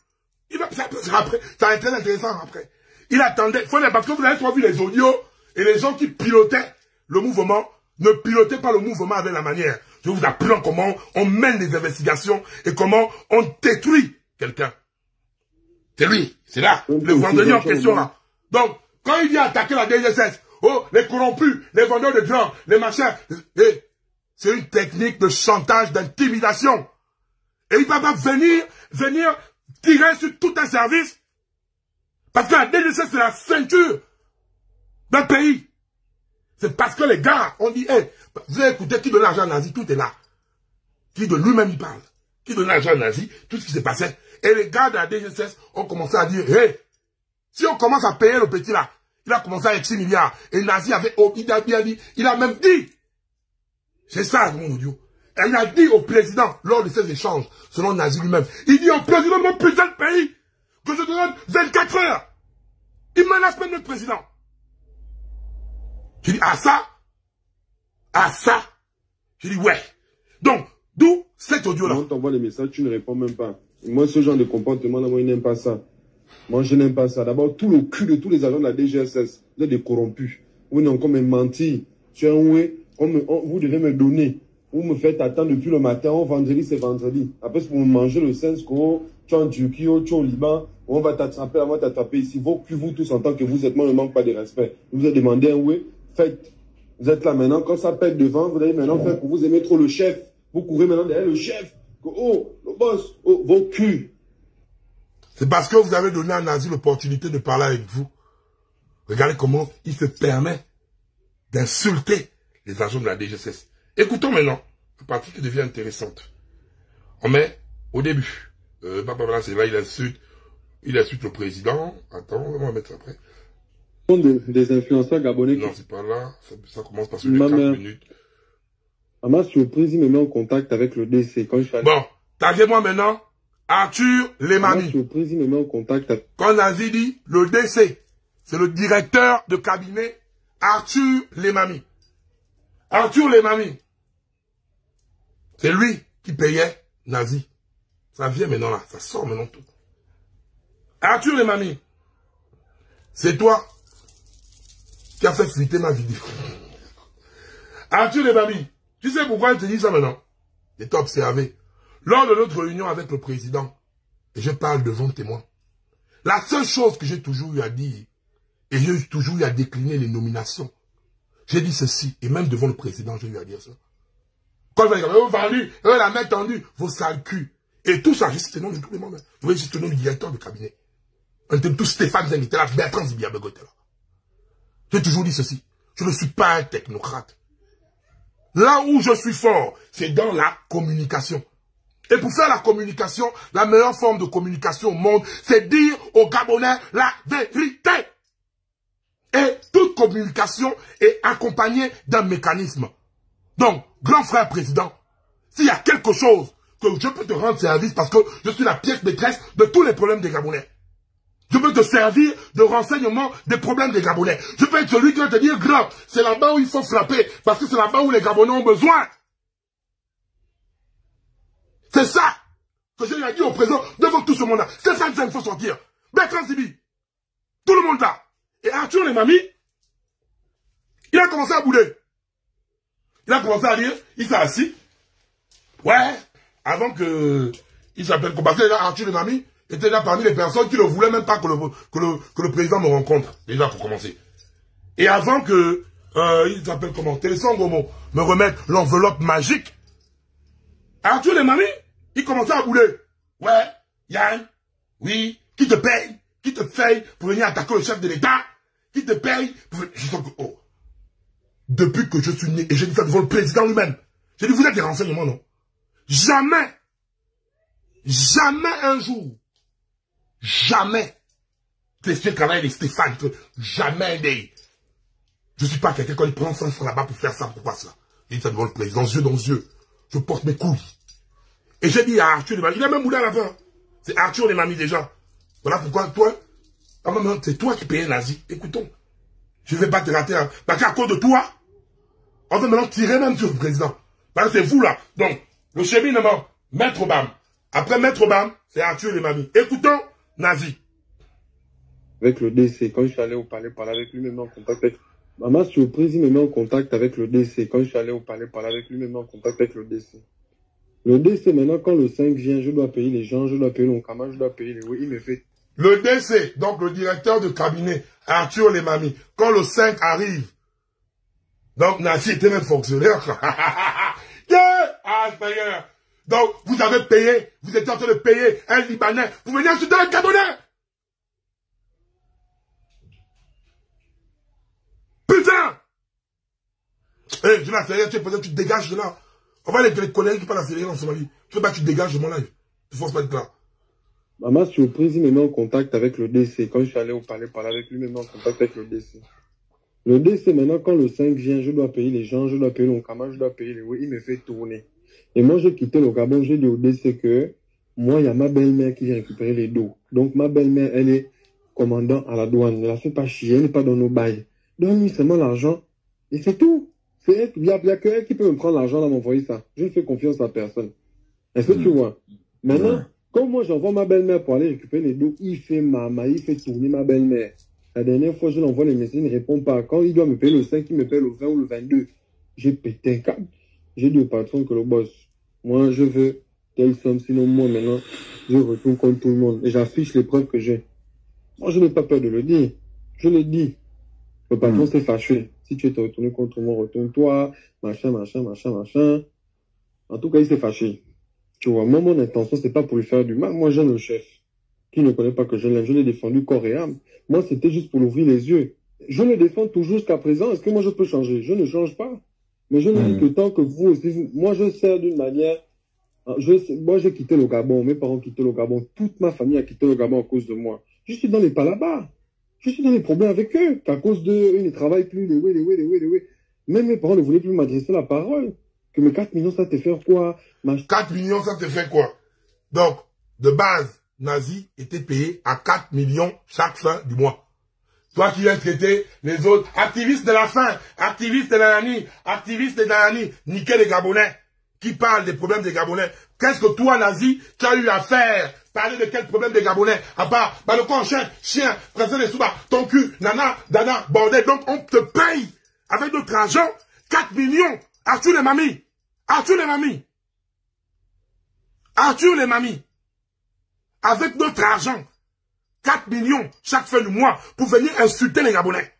[SPEAKER 1] Ça va être très intéressant après. Il attendait, parce que vous avez pas vu les audios et les gens qui pilotaient le mouvement ne pilotaient pas le mouvement avec la manière. Je vous apprends comment on mène les investigations et comment on détruit quelqu'un. C'est lui, c'est là, le vendredi en question là. Donc, quand il vient attaquer la DGSS, oh, les corrompus, les vendeurs de drogue, les machins, c'est une technique de chantage, d'intimidation. Et il va pas venir tirer sur tout un service. Parce que la DGSS, c'est la ceinture d'un pays. C'est parce que les gars ont dit, hey, vous avez écouté qui donne l'argent à Nazi, tout est là. Qui de lui-même il parle. Qui donne l'argent à Nazi, tout ce qui s'est passé. Et les gars de la DGSS ont commencé à dire, hey, si on commence à payer le petit là, il a commencé avec 6 milliards. Et Nazi avait, il a bien dit, il a même dit, c'est ça mon audio. Et il a dit au président, lors de ces échanges, selon Nazi lui-même, il dit au président de mon putain de pays, que je te donne 24 heures. Il menace même le président. Je dis, ah ça, j'ai dit, ouais. Donc, D'où cet audio-là.
[SPEAKER 4] On t'envoie les messages, tu ne réponds même pas. Et moi, ce genre de comportement, moi, je n'aime pas ça. Moi, je n'aime pas ça. D'abord, tout le cul de tous les agents de la DGSS, vous êtes des corrompus. Vous n'avez encore menti. Tu es un ouais, vous devez me donner. Vous me faites attendre depuis le matin. Vendredi, c'est vendredi. Après, vous mangez le Sensko, tu es en Turquie, tu es au Liban. On va t'attraper, on va t'attraper ici. Vous tous en tant que vous êtes, moi, ne manque pas de respect. Vous avez demandé un ouais, faites. Vous êtes là maintenant. Quand ça pète devant, vous allez maintenant faire pour vous aimer trop le chef. Vous courez maintenant derrière le chef. Oh, le boss, oh, vos culs.
[SPEAKER 1] C'est parce que vous avez donné à Nazi l'opportunité de parler avec vous. Regardez comment il se permet d'insulter les agents de la DGSS. Écoutons maintenant la partie qui devient intéressante. On met au début. C'est là, il insulte le président. Attends, on va mettre après.
[SPEAKER 4] Des influenceurs gabonais.
[SPEAKER 1] Non, c'est pas là. Ça commence par sur les 4 minutes.
[SPEAKER 4] Ma surprise, il me met en contact avec le DC. Quand je
[SPEAKER 1] bon, taguez-moi maintenant. Arthur Lemami.
[SPEAKER 4] Ma surprise, il me met en contact avec...
[SPEAKER 1] Quand Nazi dit le DC, c'est le directeur de cabinet Arthur Lemami. Arthur Lemami. C'est lui qui payait Nazi. Ça vient maintenant là. Ça sort maintenant tout. Arthur Lemami. C'est toi qui as fait fuiter ma vidéo. Arthur Lemami. Tu sais pourquoi je te dis ça maintenant? Je t'ai observé. Lors de notre réunion avec le président, et je parle devant témoins, la seule chose que j'ai toujours eu à dire, et j'ai toujours eu à décliner les nominations, j'ai dit ceci, et même devant le président, j'ai eu à dire ça. Quand il va dire, vendu, la main tendue, vos sales culs. Et tout ça, j'ai cité le nom de tous les membres. Vous voyez, j'ai cité le nom du directeur de cabinet. On était tous Stéphane Zeng était là, Bertrand Zibiabego était là. J'ai toujours dit ceci. Je ne suis pas un technocrate. Là où je suis fort, c'est dans la communication. Et pour faire la communication, la meilleure forme de communication au monde, c'est dire aux Gabonais la vérité. Et toute communication est accompagnée d'un mécanisme. Donc, grand frère président, s'il y a quelque chose que je peux te rendre service parce que je suis la pièce maîtresse de tous les problèmes des Gabonais. Je peux te servir de renseignement des problèmes des Gabonais. Je peux être celui qui va te dire, grand, c'est là-bas où il faut frapper, parce que c'est là-bas où les Gabonais ont besoin. C'est ça que je lui ai dit au président devant tout ce monde-là. C'est ça qu'il faut sortir. Bertrand Zibi, tout le monde là. Et Arthur Lemami, il a commencé à bouler. Il a commencé à dire, il s'est assis. Ouais, avant que il s'appelle, parce que là, Arthur Lemami était là parmi les personnes qui ne voulaient même pas que le président me rencontre. Déjà pour commencer. Et avant que, il s'appelle comment, Télésang Gomo me remette l'enveloppe magique. Arthur Lemami, il commençait à bouler. Ouais, Yann, oui, qui te paye pour venir attaquer le chef de l'État, qui te paye pour... Je sens que, oh, depuis que je suis né, et j'ai dit ça devant le président lui-même, j'ai dit, vous êtes des renseignements, non? Jamais un jour, jamais, Christian Travail et Stéphane, jamais je suis pas quelqu'un quand il prend 5 francs là-bas pour faire ça, pourquoi ça? J'ai dit ça devant le président, yeux dans yeux. Je porte mes couilles. Et j'ai dit à Arthur Lemami, il a même boulé à la fin. C'est Arthur Lemami déjà. Voilà pourquoi toi, c'est toi qui payais Nazi. Écoutons. Je ne vais pas te rater. Hein. Parce qu'à cause de toi, on va maintenant tirer même sur le président. Parce que c'est vous là. Donc, le cheminement, Maître Obama. Après Maître Obama, c'est Arthur Lemami. Écoutons Nazi.
[SPEAKER 4] Avec le DC, quand je suis allé au palais parler avec lui, même en contact avec... Ma surprise, il me met en contact avec le DC. Quand je suis allé au palais parler avec lui, même en contact avec le DC. Le DC, maintenant, quand le 5 vient, je dois payer les gens, je dois payer l'Onkama, je dois payer les... Oui, il me fait...
[SPEAKER 1] Le DC, donc le directeur de cabinet, Arthur Lemami, quand le 5 arrive, donc Nazi était même fonctionnaire. Yeah! Ah, Seigneur. Donc, vous avez payé, vous êtes en train de payer un Libanais pour venir insulter un Gabonais. Putain! Eh, je l'ai fait, tu te dégages de là. On va les collègues qui parlent à Syrie en Somalie. Je veux pas que tu te dégages de mon live. Tu ne forces pas être là.
[SPEAKER 4] Ma surprise, il me met en contact avec le DC. Quand je suis allé au palais parler avec lui, il me met en contact avec le DC. Le DC, maintenant, quand le 5 vient, je dois payer les gens, je dois payer l'Onkama, je dois payer les... Oui, il me fait tourner. Et moi, j'ai quitté le Gabon, j'ai dit au DC que moi, il y a ma belle-mère qui vient récupérer les dos. Donc, ma belle-mère, elle est commandant à la douane. Ne la fait pas chier, elle n'est pas dans nos bails. Donne-lui seulement l'argent et c'est tout. Il y a que elle qui peut me prendre l'argent là, m'envoyer ça. Je ne fais confiance à personne. Est-ce que tu vois? Maintenant, comme moi j'envoie ma belle-mère pour aller récupérer les dos, il fait tourner ma belle-mère. La dernière fois, je l'envoie les messages, il ne répond pas. Quand il doit me payer le 5, il me paye le 20 ou le 22. J'ai pété un câble. J'ai dit au patron que le boss, moi je veux telle somme, sinon moi maintenant, je retourne contre tout le monde. Et j'affiche les preuves que j'ai. Moi je n'ai pas peur de le dire. Je le dis. Le patron s'est fâché. Si tu es retourné contre moi, retourne-toi, machin. En tout cas, il s'est fâché. Tu vois, moi, mon intention, c'est pas pour lui faire du mal. Moi, j'aime le chef, qui ne connaît pas que je l'aime. Je l'ai défendu corps et âme. Moi, c'était juste pour l'ouvrir les yeux. Je le défends toujours jusqu'à présent. Est-ce que moi, je peux changer? Je ne change pas. Mais je ne dis que tant que vous aussi, moi, je sers d'une manière... Moi, j'ai quitté le Gabon. Mes parents ont quitté le Gabon. Toute ma famille a quitté le Gabon à cause de moi. Je suis dans les palabas. Je suis dans les problèmes avec eux. Qu'à cause d'eux, ils ne travaillent plus. Même mes parents ne voulaient plus m'adresser la parole. Que mes 4 millions, ça te fait quoi?
[SPEAKER 1] 4 millions, ça te fait quoi? Donc, de base, Nazi était payé à 4 millions chaque fin du mois. Toi qui viens traiter les autres, activistes de la faim, activistes de l'année, niquer les Gabonais, qui parlent des problèmes des Gabonais. Qu'est-ce que toi, Nazi, tu as eu à faire? Parler de quel problème des Gabonais? À part, le con, chien, président des Souba, ton cul, nana, dana, bordel. Donc, on te paye avec notre argent 4 millions. Arthur les mamies. Avec notre argent. 4 millions chaque fin du mois pour venir insulter les Gabonais.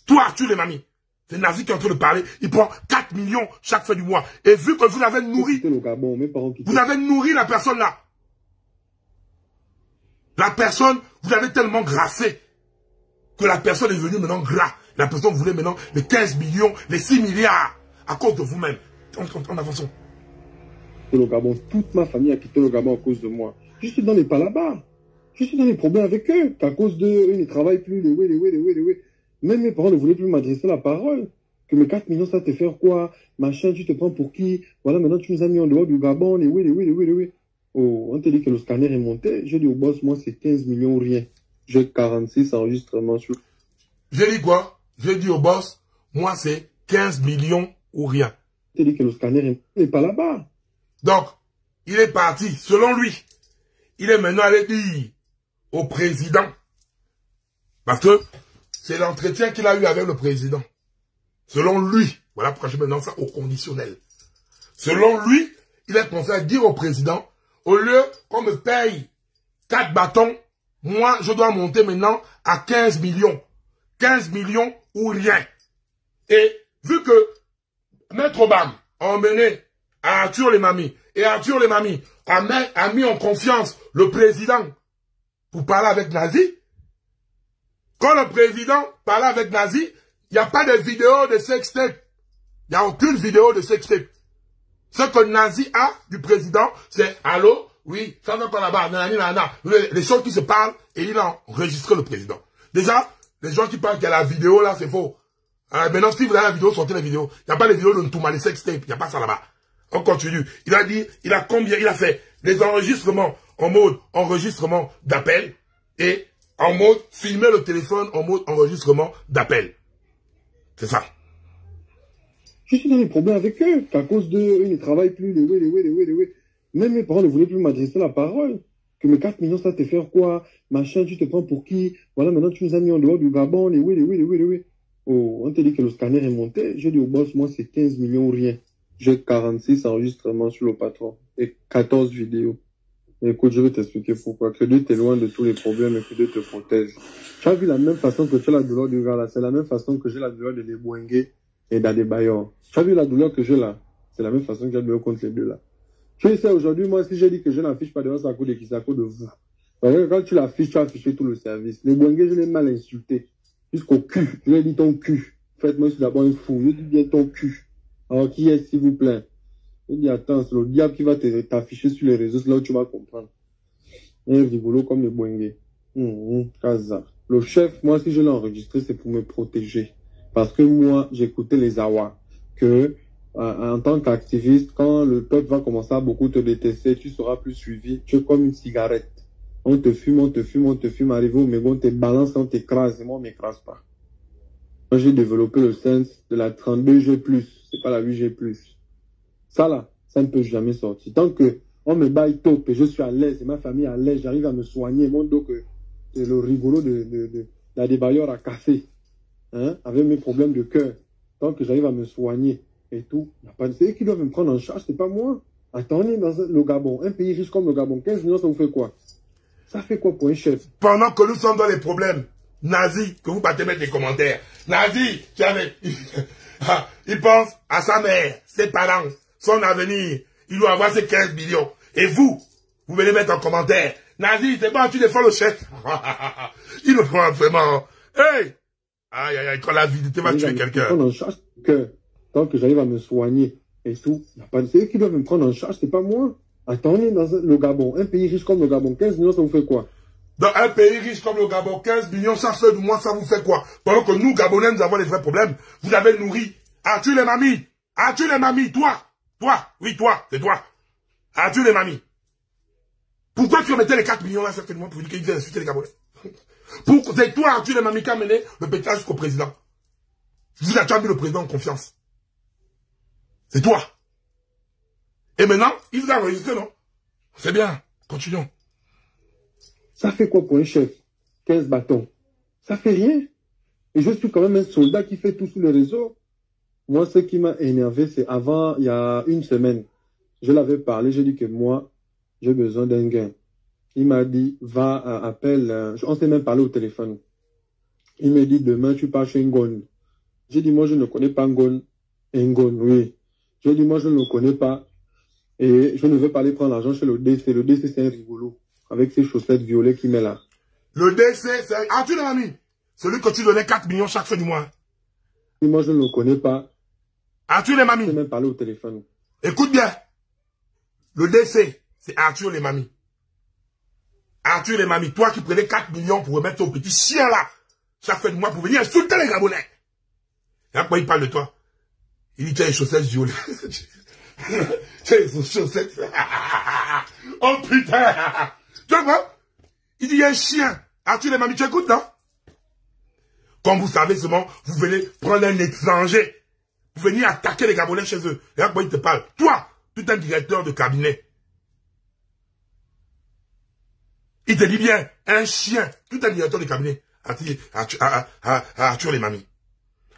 [SPEAKER 1] Toi, Arthur les mamies. C'est Nazi qui est en train de parler. Il prend 4 millions chaque fin du mois. Et vu que vous avez nourri, vous avez nourri la personne là. La personne, vous avez tellement grassé que la personne est venue maintenant gras. La personne voulait maintenant les 15 millions, les 6 milliards à cause de vous-même. En avançant.
[SPEAKER 4] Le Gabon, toute ma famille a quitté le Gabon à cause de moi. Je suis dans les palabas. Je suis dans les problèmes avec eux. Qu'à cause d'eux, ils ne travaillent plus. Même mes parents ne voulaient plus m'adresser la parole. Que mes 4 millions, ça te fait quoi? Machin, tu te prends pour qui? Voilà, maintenant tu nous as mis en dehors du Gabon. Oh, on te dit que le scanner est monté. J'ai dit au boss, moi c'est 15 millions ou rien. J'ai 46 enregistrements sur...
[SPEAKER 1] J'ai dit quoi? J'ai dit au boss, moi c'est 15 millions ou rien.
[SPEAKER 4] On te dit que le scanner n'est pas là-bas.
[SPEAKER 1] Donc, il est parti, selon lui. Il est maintenant allé dire au président. Parce que c'est l'entretien qu'il a eu avec le président. Selon lui, voilà pourquoi je mets maintenant ça au conditionnel. Selon lui, il est pensé à dire au président, au lieu qu'on me paye 4 bâtons, moi je dois monter maintenant à 15 millions. 15 millions ou rien. Et vu que Maître Obama a emmené à Arthur les mamies, et Arthur les mamies a mis en confiance le président pour parler avec Nazi, quand le président parlait avec Nazi, il n'y a pas de vidéo de sextape. Il n'y a aucune vidéo de sextape. Ce que Nazi a du président, c'est « Allô, oui, ça va pas là-bas, nanana ». Les choses qui se parlent, et il a enregistré le président. Déjà, les gens qui parlent qu'il y a la vidéo là, c'est faux. Maintenant, si vous avez la vidéo, sortez la vidéo. Il n'y a pas de vidéo de Ntouma, les sextapes, il n'y a pas ça là-bas. On continue. Il a dit, il a combien, il a fait des enregistrements en mode enregistrement d'appel et en mode filmer le téléphone en mode enregistrement d'appel. C'est ça.
[SPEAKER 4] Je suis dans les problèmes avec eux. Qu'à cause d'eux, ils ne travaillent plus. Même mes parents ne voulaient plus m'adresser la parole. Que mes 4 millions, ça te fait quoi? Machin, tu te prends pour qui? Voilà, maintenant tu nous as mis en dehors du Gabon. Oh, on te dit que le scanner est monté. J'ai dit au boss, moi c'est 15 millions ou rien. J'ai 46 enregistrements sur le patron et 14 vidéos. Écoute, je vais t'expliquer pourquoi. Que Dieu t'éloigne de tous les problèmes et que Dieu te protège. Tu as vu la même façon que tu as la douleur du gars là. C'est la même façon que j'ai la douleur de Lebouengue et d'Adebayor. Tu as vu la douleur que j'ai là. C'est la même façon que j'ai la douleur contre les deux là. Tu sais, aujourd'hui, moi, si j'ai dit que je n'affiche pas devant, c'est à cause de qui? C'est à cause de vous. Parce que quand tu l'affiches, tu as affiché tout le service. Lebouengue, je l'ai mal insulté. Jusqu'au cul. Je lui ai dit ton cul. Faites-moi d'abord un fou. Je lui ai dit bien ton cul. Alors, qui est, s'il vous plaît? Il dit, attends, c'est le diable qui va t'afficher sur les réseaux, c'est là où tu vas comprendre. Un rigolo comme le Boingue. Kaza. Le chef, moi, si je l'ai enregistré, c'est pour me protéger. Parce que moi, j'écoutais les Awa. Que, en tant qu'activiste, quand le peuple va commencer à beaucoup te détester, tu seras plus suivi. Tu es comme une cigarette. On te fume, arrivé au mégot, on te balance, on t'écrase, et moi, on m'écrase pas. Moi, j'ai développé le sens de la 32G+. C'est pas la 8G+. Ça, là, ça ne peut jamais sortir. Tant que on me baille top et je suis à l'aise et ma famille à l'aise, j'arrive à me soigner. Mon dos, c'est le rigolo de la débailleur à café. Hein, avec mes problèmes de cœur. Tant que j'arrive à me soigner et tout, c'est eux qui doivent me prendre en charge, c'est pas moi. Attendez, dans le Gabon, un pays riche comme le Gabon, 15 millions, ça vous fait quoi? Ça fait quoi pour un chef?
[SPEAKER 1] Pendant que nous sommes dans les problèmes, Nazi, que vous partez mettre des commentaires. Nazi, il pense à sa mère, ses parents, son avenir. Il doit avoir ses 15 millions. Et vous venez mettre en commentaire. Nazi, c'est bon, tu défends le chef. Il me prend vraiment. Hey! Aïe, aïe, aïe, quand la vie va tuer quelqu'un.
[SPEAKER 4] Tant que j'arrive à me soigner et tout, c'est eux qui doivent me prendre en charge, c'est pas moi. Attendez, dans le Gabon, un pays riche comme le Gabon, 15 millions, ça vous fait quoi?
[SPEAKER 1] Dans un pays riche comme le Gabon, 15 millions, chaque fin du mois, ça vous fait quoi? Pendant que nous, Gabonais, nous avons des vrais problèmes. Vous avez nourri. As-tu les mamies? As-tu les mamies? Toi, oui, toi, c'est toi. As-tu les mamies? Pourquoi tu remettais les 4 millions là, chaque fin du mois pour dire qu'ils viennent insulter les Gabonais? C'est toi, as-tu les mamies qui a mené le pétage jusqu'au président? Vous avez mis le président en confiance. C'est toi. Et maintenant, il vous a enregistré, non? C'est bien. Continuons.
[SPEAKER 4] Ça fait quoi pour un chef? 15 bâtons. Ça fait rien. Et je suis quand même un soldat qui fait tout sur le réseau. Moi, ce qui m'a énervé, c'est avant, il y a une semaine, je l'avais parlé, j'ai dit que moi, j'ai besoin d'un gain. Il m'a dit, va, appelle, on s'est même parlé au téléphone. Il m'a dit, demain, tu pars chez Ngon. J'ai dit, moi, je ne connais pas Ngon. Ngon, oui. J'ai dit, moi, je ne le connais pas. Et je ne veux pas aller prendre l'argent chez le DC. Le DC, c'est un rigolo. Avec ses chaussettes violettes qu'il met là.
[SPEAKER 1] Le DC, c'est... Ah, tu l'as mis. Celui que tu donnais 4 millions chaque fin du mois.
[SPEAKER 4] Et moi, je ne le connais pas.
[SPEAKER 1] Arthur les mamies.
[SPEAKER 4] Je même parlé au téléphone.
[SPEAKER 1] Écoute bien. Le DC, c'est Arthur les mamies. Arthur les mamies, toi qui prenais 4 millions pour remettre ton petit chien là, chaque fin du mois pour venir insulter les Gabonais. Et après, il parle de toi. Il dit, tu as les chaussettes violettes. Tu as les chaussettes. Oh putain. Tu vois quoi? Il dit, il y a un chien. Arthur les mamies, tu écoutes, non? Comme vous savez seulement, vous venez prendre un étranger. Vous venez attaquer les Gabonais chez eux. Et après, il te parle. Toi, tu es un directeur de cabinet. Il te dit bien, un chien, tu es un directeur de cabinet. Arthur les mamies.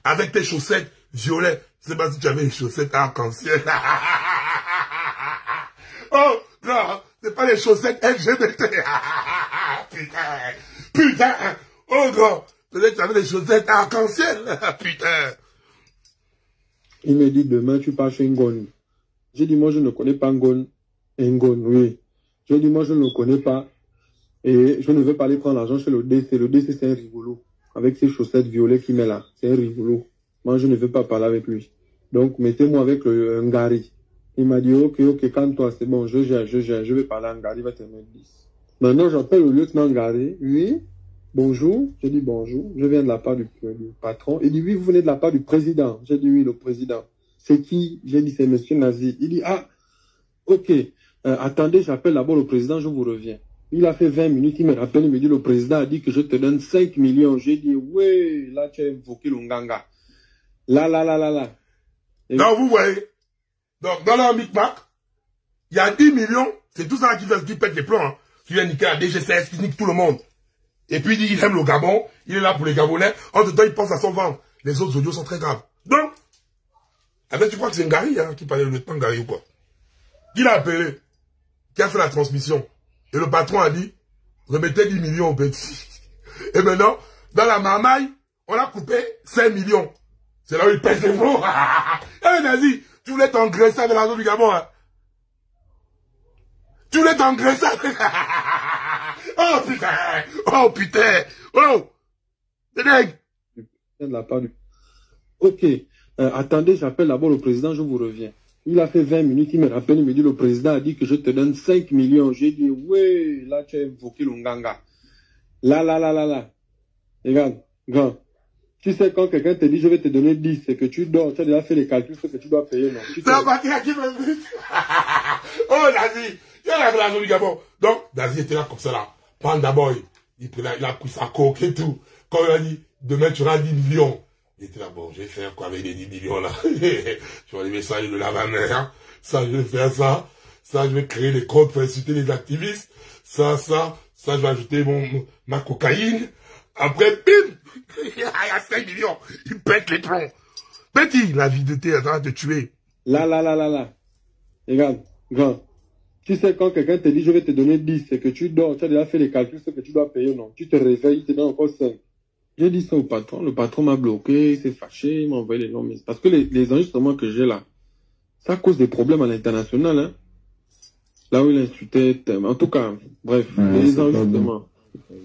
[SPEAKER 1] Avec tes chaussettes violettes. Je ne sais pas si tu avais les chaussettes arc-en-ciel. Oh, non, c'est pas les chaussettes LGBT. Putain, putain. Oh, gros, peut-être que tu avais les chaussettes arc-en-ciel. Putain.
[SPEAKER 4] Il me dit, demain, tu pars chez Ngon. J'ai dit, moi, je ne connais pas Ngon. Ngon, oui. J'ai dit, moi, je ne le connais pas. Et je ne veux pas aller prendre l'argent chez le DC. Le DC, c'est un rigolo. Avec ses chaussettes violettes qu'il met là. C'est un rigolo. Moi, je ne veux pas parler avec lui. Donc, mettez-moi avec le Ngari. Il m'a dit, ok, calme-toi, c'est bon, je gère. Je vais parler à Ngari, il va te mettre 10. Maintenant, j'appelle le lieutenant Ngari. Oui, bonjour. J'ai dit bonjour. Je viens de la part du patron. Il dit, oui, vous venez de la part du président. J'ai dit, oui, le président. C'est qui? J'ai dit, c'est monsieur Nazi. Il dit, ah, ok. Attendez, j'appelle d'abord le président, je vous reviens. Il a fait 20 minutes, il me rappelle, il me dit, le président a dit que je te donne 5 millions. J'ai dit, oui, là, tu as invoqué le Nganga. Là. Et
[SPEAKER 1] donc, vous voyez, donc, dans leur micmac, il y a 10 millions, c'est tout ça qui pète les plombs, hein. Qui vient niquer la DGCS, qui nique tout le monde. Et puis, il dit, il aime le Gabon, il est là pour les Gabonais, en tout temps, il pense à son ventre. Les autres audios sont très graves. Donc, tu crois que c'est Ngari, hein, qui parlait le lieutenant Ngari ou quoi? Qui l'a appelé? Qui a fait la transmission? Et le patron a dit, remettez 10 millions au petit. Et maintenant, dans la marmaille, on a coupé 5 millions. C'est là où il pèse les mots. Eh, Nazi, tu voulais t'engraisser avec l'argent du Gabon, hein? Tu voulais t'engraisser avec... Oh, putain! Oh, putain! Oh! C'est dingue!
[SPEAKER 4] De la part du... Ok. Attendez, j'appelle d'abord le président, je vous reviens. Il a fait 20 minutes, il me rappelle, il me dit, le président a dit que je te donne 5 millions. J'ai dit, oui, là, tu as invoqué le Nganga. Là. Regarde, grand. Tu sais, quand quelqu'un te dit, je vais te donner 10, c'est que tu dors, tu as déjà fait les calculs, c'est que tu dois payer, non?
[SPEAKER 1] C'est un paquet à qui me dit. Oh, Nazi, il a l'argent du Gabon. Donc, Nazi était là comme ça, là. Prends d'abord, il a pris sa coque et tout. Quand il a dit, demain, tu auras 10 millions. Il était là, bon, je vais faire quoi avec les 10 millions là? Je vais aller messages de la mer. Ça, je vais faire ça. Ça, je vais créer des comptes pour inciter les activistes. Ça, je vais ajouter ma cocaïne. Après, bim! Il y a 5 millions. Il pète les plombs. Petit, la vie de t'es en train de te tuer.
[SPEAKER 4] Là. Regarde, grand. Tu sais, quand quelqu'un te dit, je vais te donner 10, c'est que tu dors, tu as déjà fait les calculs, c'est que tu dois payer, non? Tu te réveilles, il te donne encore 5. J'ai dit ça au patron, le patron m'a bloqué, il s'est fâché, il m'a envoyé les noms. Parce que les enregistrements que j'ai là, ça cause des problèmes à l'international, hein. Là où il insultait, en tout cas, bref, les enregistrements.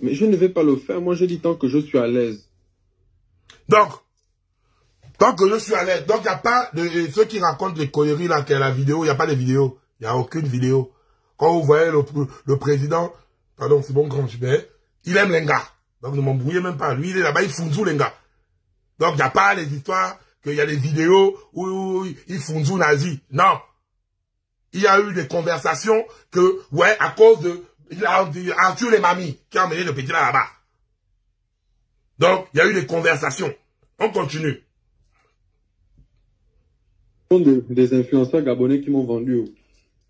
[SPEAKER 4] Mais je ne vais pas le faire, moi j'ai dit tant que je suis à l'aise.
[SPEAKER 1] Donc, tant que je suis à l'aise, donc il n'y a pas de ceux qui racontent les conneries là, qu'il y a la vidéo, il n'y a pas de vidéo. Il n'y a aucune vidéo. Quand vous voyez le président, pardon, c'est bon grand Gilbert, il aime les gars. Donc ne m'embrouillez même pas. Lui, il est là-bas, il fout les gars. Donc il n'y a pas les histoires qu'il y a des vidéos où il fout nazi. Non. Il y a eu des conversations que, ouais, à cause de Arthur les mamies qui a emmené le petit là-bas. Donc, il y a eu des conversations. On continue.
[SPEAKER 4] Des influenceurs gabonais qui m'ont vendu.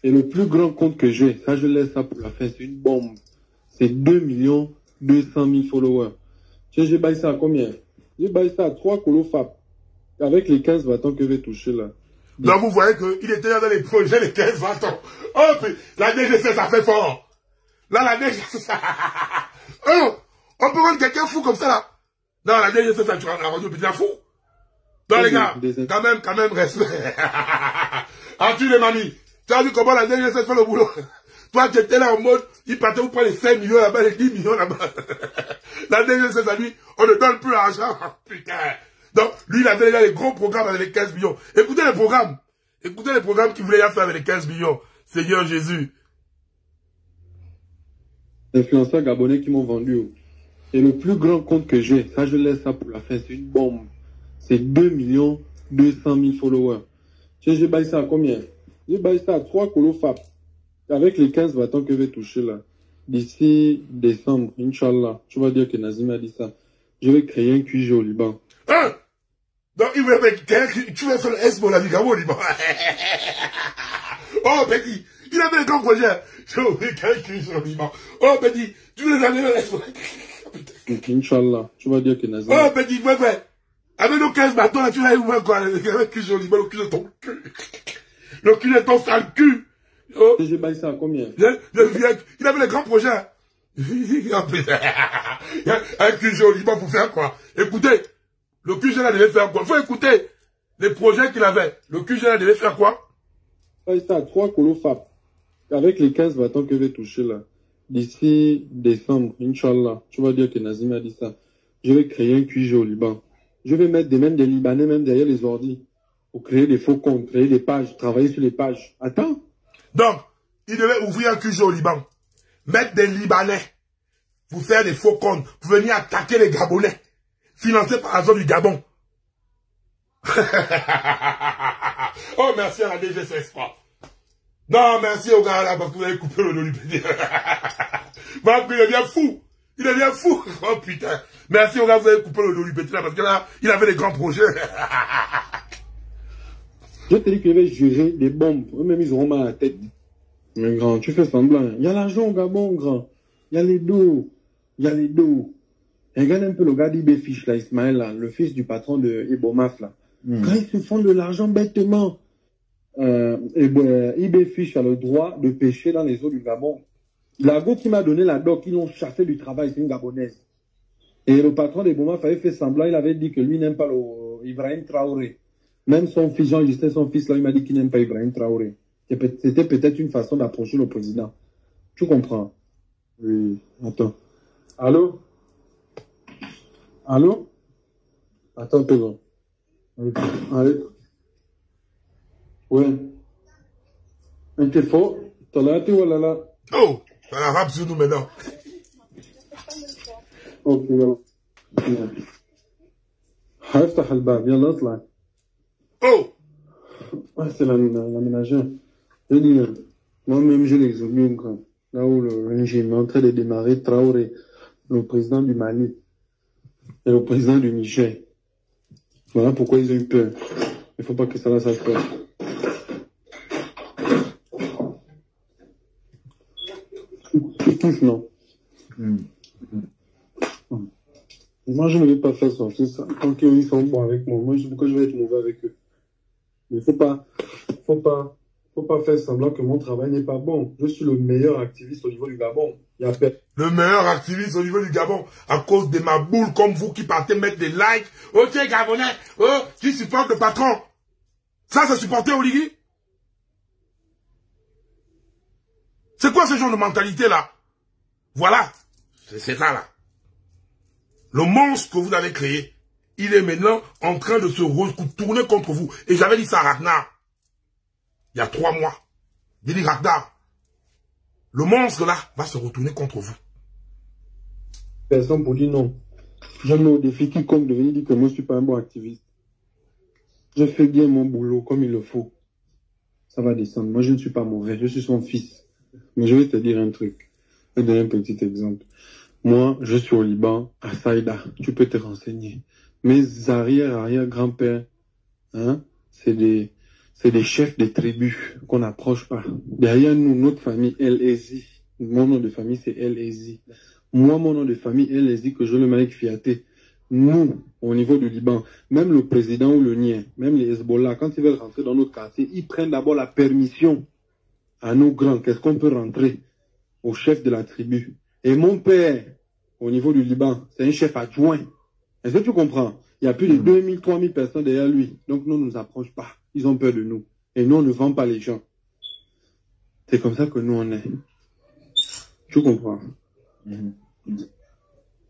[SPEAKER 4] Et le plus grand compte que j'ai, ça je laisse ça pour la fin, c'est une bombe. C'est 2 200 000 followers. J'ai baillé ça à combien? J'ai baillé ça à 3 colofap. Avec les 15 bâtons que je vais toucher là.
[SPEAKER 1] Donc vous voyez qu'il était dans les projets les 15 bâtons. Oh, la DGC ça fait fort. Là, la DGC ça... Oh, on peut rendre quelqu'un fou comme ça là. Non, la DGC ça, tu vas la rendre au petit fou. Non les gars, quand même, respect. Arthur les mamies. Tu as vu comment la DGC fait le boulot? Toi, tu étais là en mode, il partait vous prendre les 5 millions là-bas, les 10 millions là-bas. La DGC, ça lui, on ne donne plus l'argent. Putain. Donc, lui, il avait déjà les gros programmes avec les 15 millions. Écoutez les programmes. Écoutez les programmes qu'il voulait faire avec les 15 millions. Seigneur Jésus.
[SPEAKER 4] Influenceurs gabonais qui m'ont vendu. Et le plus grand compte que j'ai, ça je laisse ça pour la fin, c'est une bombe. C'est 2 200 000 followers. J'ai baillé ça à combien? J'ai baillé ça à 3 colofap. Avec les 15 bâtons que je vais toucher là. D'ici décembre, Inch'Allah. Tu vas dire que Nazim a dit ça. Je vais créer un QG au Liban.
[SPEAKER 1] Hein? Donc il voulait faire, tu vas faire le Esbo la Liga au Liban. Oh petit, il avait un grand projet. Je vais créer un QG au Liban. Oh petit, tu voulais amener le Esbo.
[SPEAKER 4] Inch'Allah. Tu vas dire que Nazim.
[SPEAKER 1] Oh petit, ouais. Avec nos 15 bâtons là, tu vas ouvrir quoi? Le QG au Liban, le QG de ton cul. Le QG de ton sale cul. Oh.
[SPEAKER 4] J'ai baillé ça à combien?
[SPEAKER 1] Il avait les grands projets. Un QG au Liban pour faire quoi? Écoutez, le QG là devait faire quoi? Il faut écouter les projets qu'il avait. Le QG là devait faire quoi?
[SPEAKER 4] J'ai baillé ça à 3 colofap. Avec les 15 bâtons que je vais toucher là. D'ici décembre, Inch'Allah. Tu vas dire que Nazim a dit ça. Je vais créer un QG au Liban. Je vais mettre même des Libanais même derrière les ordis. Pour créer des faux comptes, créer des pages, travailler sur les pages. Attends.
[SPEAKER 1] Donc, il devait ouvrir un QG au Liban, mettre des Libanais pour faire des faux comptes, pour venir attaquer les Gabonais, financés par la zone du Gabon. Oh, merci à la DGCS. Non, merci au gars là, parce que vous avez coupé le dos du petit. Parce qu'il devient fou. Il devient fou. Oh putain. Merci au gars, vous avez coupé le dos du petit là, parce que là, il avait des grands projets.
[SPEAKER 4] Je te dis qu'il avait juré des bombes. Eux-mêmes, ils auront mal à la tête. Mais grand, tu fais semblant. Il y a l'argent au Gabon, grand. Il y a les dos. Il y a les dos. Regarde un peu le gars d'IB Fish, là, Ismaël, là, le fils du patron de Ibomaf, là. Quand ils se font de l'argent bêtement, IB Fish a le droit de pêcher dans les eaux du Gabon. La go qui m'a donné la doc, ils l'ont chassé du travail, c'est une Gabonaise. Et le patron d'Ibomaf avait fait semblant, il avait dit que lui n'aime pas le Ibrahim Traoré. Même son fils, Jean-Justin, son fils, là, il m'a dit qu'il n'aime pas Ibrahim Traoré. C'était peut-être une façon d'approcher le président. Tu comprends? Oui. Attends. Allô? Allô? Attends un peu, bon. Allez. Ouais. Un téléphone? T'as là, tu vois là?
[SPEAKER 1] Oh! Ça la rappe sur nous maintenant.
[SPEAKER 4] Ok, voilà. هفتح الباب يلا اطلع.
[SPEAKER 1] Oh!
[SPEAKER 4] C'est la ménagère. Je dis, moi-même, je les oublie, là où le régime est en train de démarrer, Traoré, le président du Mali et le président du Niger. Voilà pourquoi ils ont eu peur. Il ne faut pas que ça sache peur. Tu touches, non? Moi, je ne vais pas faire sortir ça. Tant qu'ils sont bons avec moi, pourquoi je vais être mauvais avec eux? Mais faut pas faire semblant que mon travail n'est pas bon. Je suis le meilleur activiste au niveau du Gabon. Il y a
[SPEAKER 1] le meilleur activiste au niveau du Gabon, à cause de ma boule comme vous qui partez mettre des likes. Oh, tu es Gabonais, oh, qui supporte le patron. Ça, c'est supporter Oligui? C'est quoi ce genre de mentalité-là? Voilà, c'est ça là. Le monstre que vous avez créé, il est maintenant en train de se retourner contre vous. Et j'avais dit ça à Ragnar, il y a 3 mois. J'ai dit, Ragnar, le monstre là va se retourner contre vous.
[SPEAKER 4] Personne pour dire non. Je mets au défi quiconque de venir dire que moi je ne suis pas un bon activiste. Je fais bien mon boulot comme il le faut. Ça va descendre. Moi je ne suis pas mauvais, je suis son fils. Mais je vais te dire un truc. Je vais te donner un petit exemple. Moi, je suis au Liban, à Saïda. Tu peux te renseigner. Mes arrière-grands-pères, hein, c'est des chefs des tribus qu'on n'approche pas. Derrière nous, notre famille, El Ezi. Mon nom de famille, c'est El Ezi. Moi, mon nom de famille, El Ezi, que je le mets avec fierté. Nous, au niveau du Liban, même le président ou le Nien, même les Hezbollah, quand ils veulent rentrer dans notre quartier, ils prennent d'abord la permission à nos grands. Qu'est-ce qu'on peut rentrer? Au chef de la tribu. Et mon père, au niveau du Liban, c'est un chef adjoint. Est-ce que tu comprends? Il y a plus de 2000, 3000 personnes derrière lui. Donc, nous ne nous approchons pas. Ils ont peur de nous. Et nous, on ne vend pas les gens. C'est comme ça que nous, on est. Tu comprends?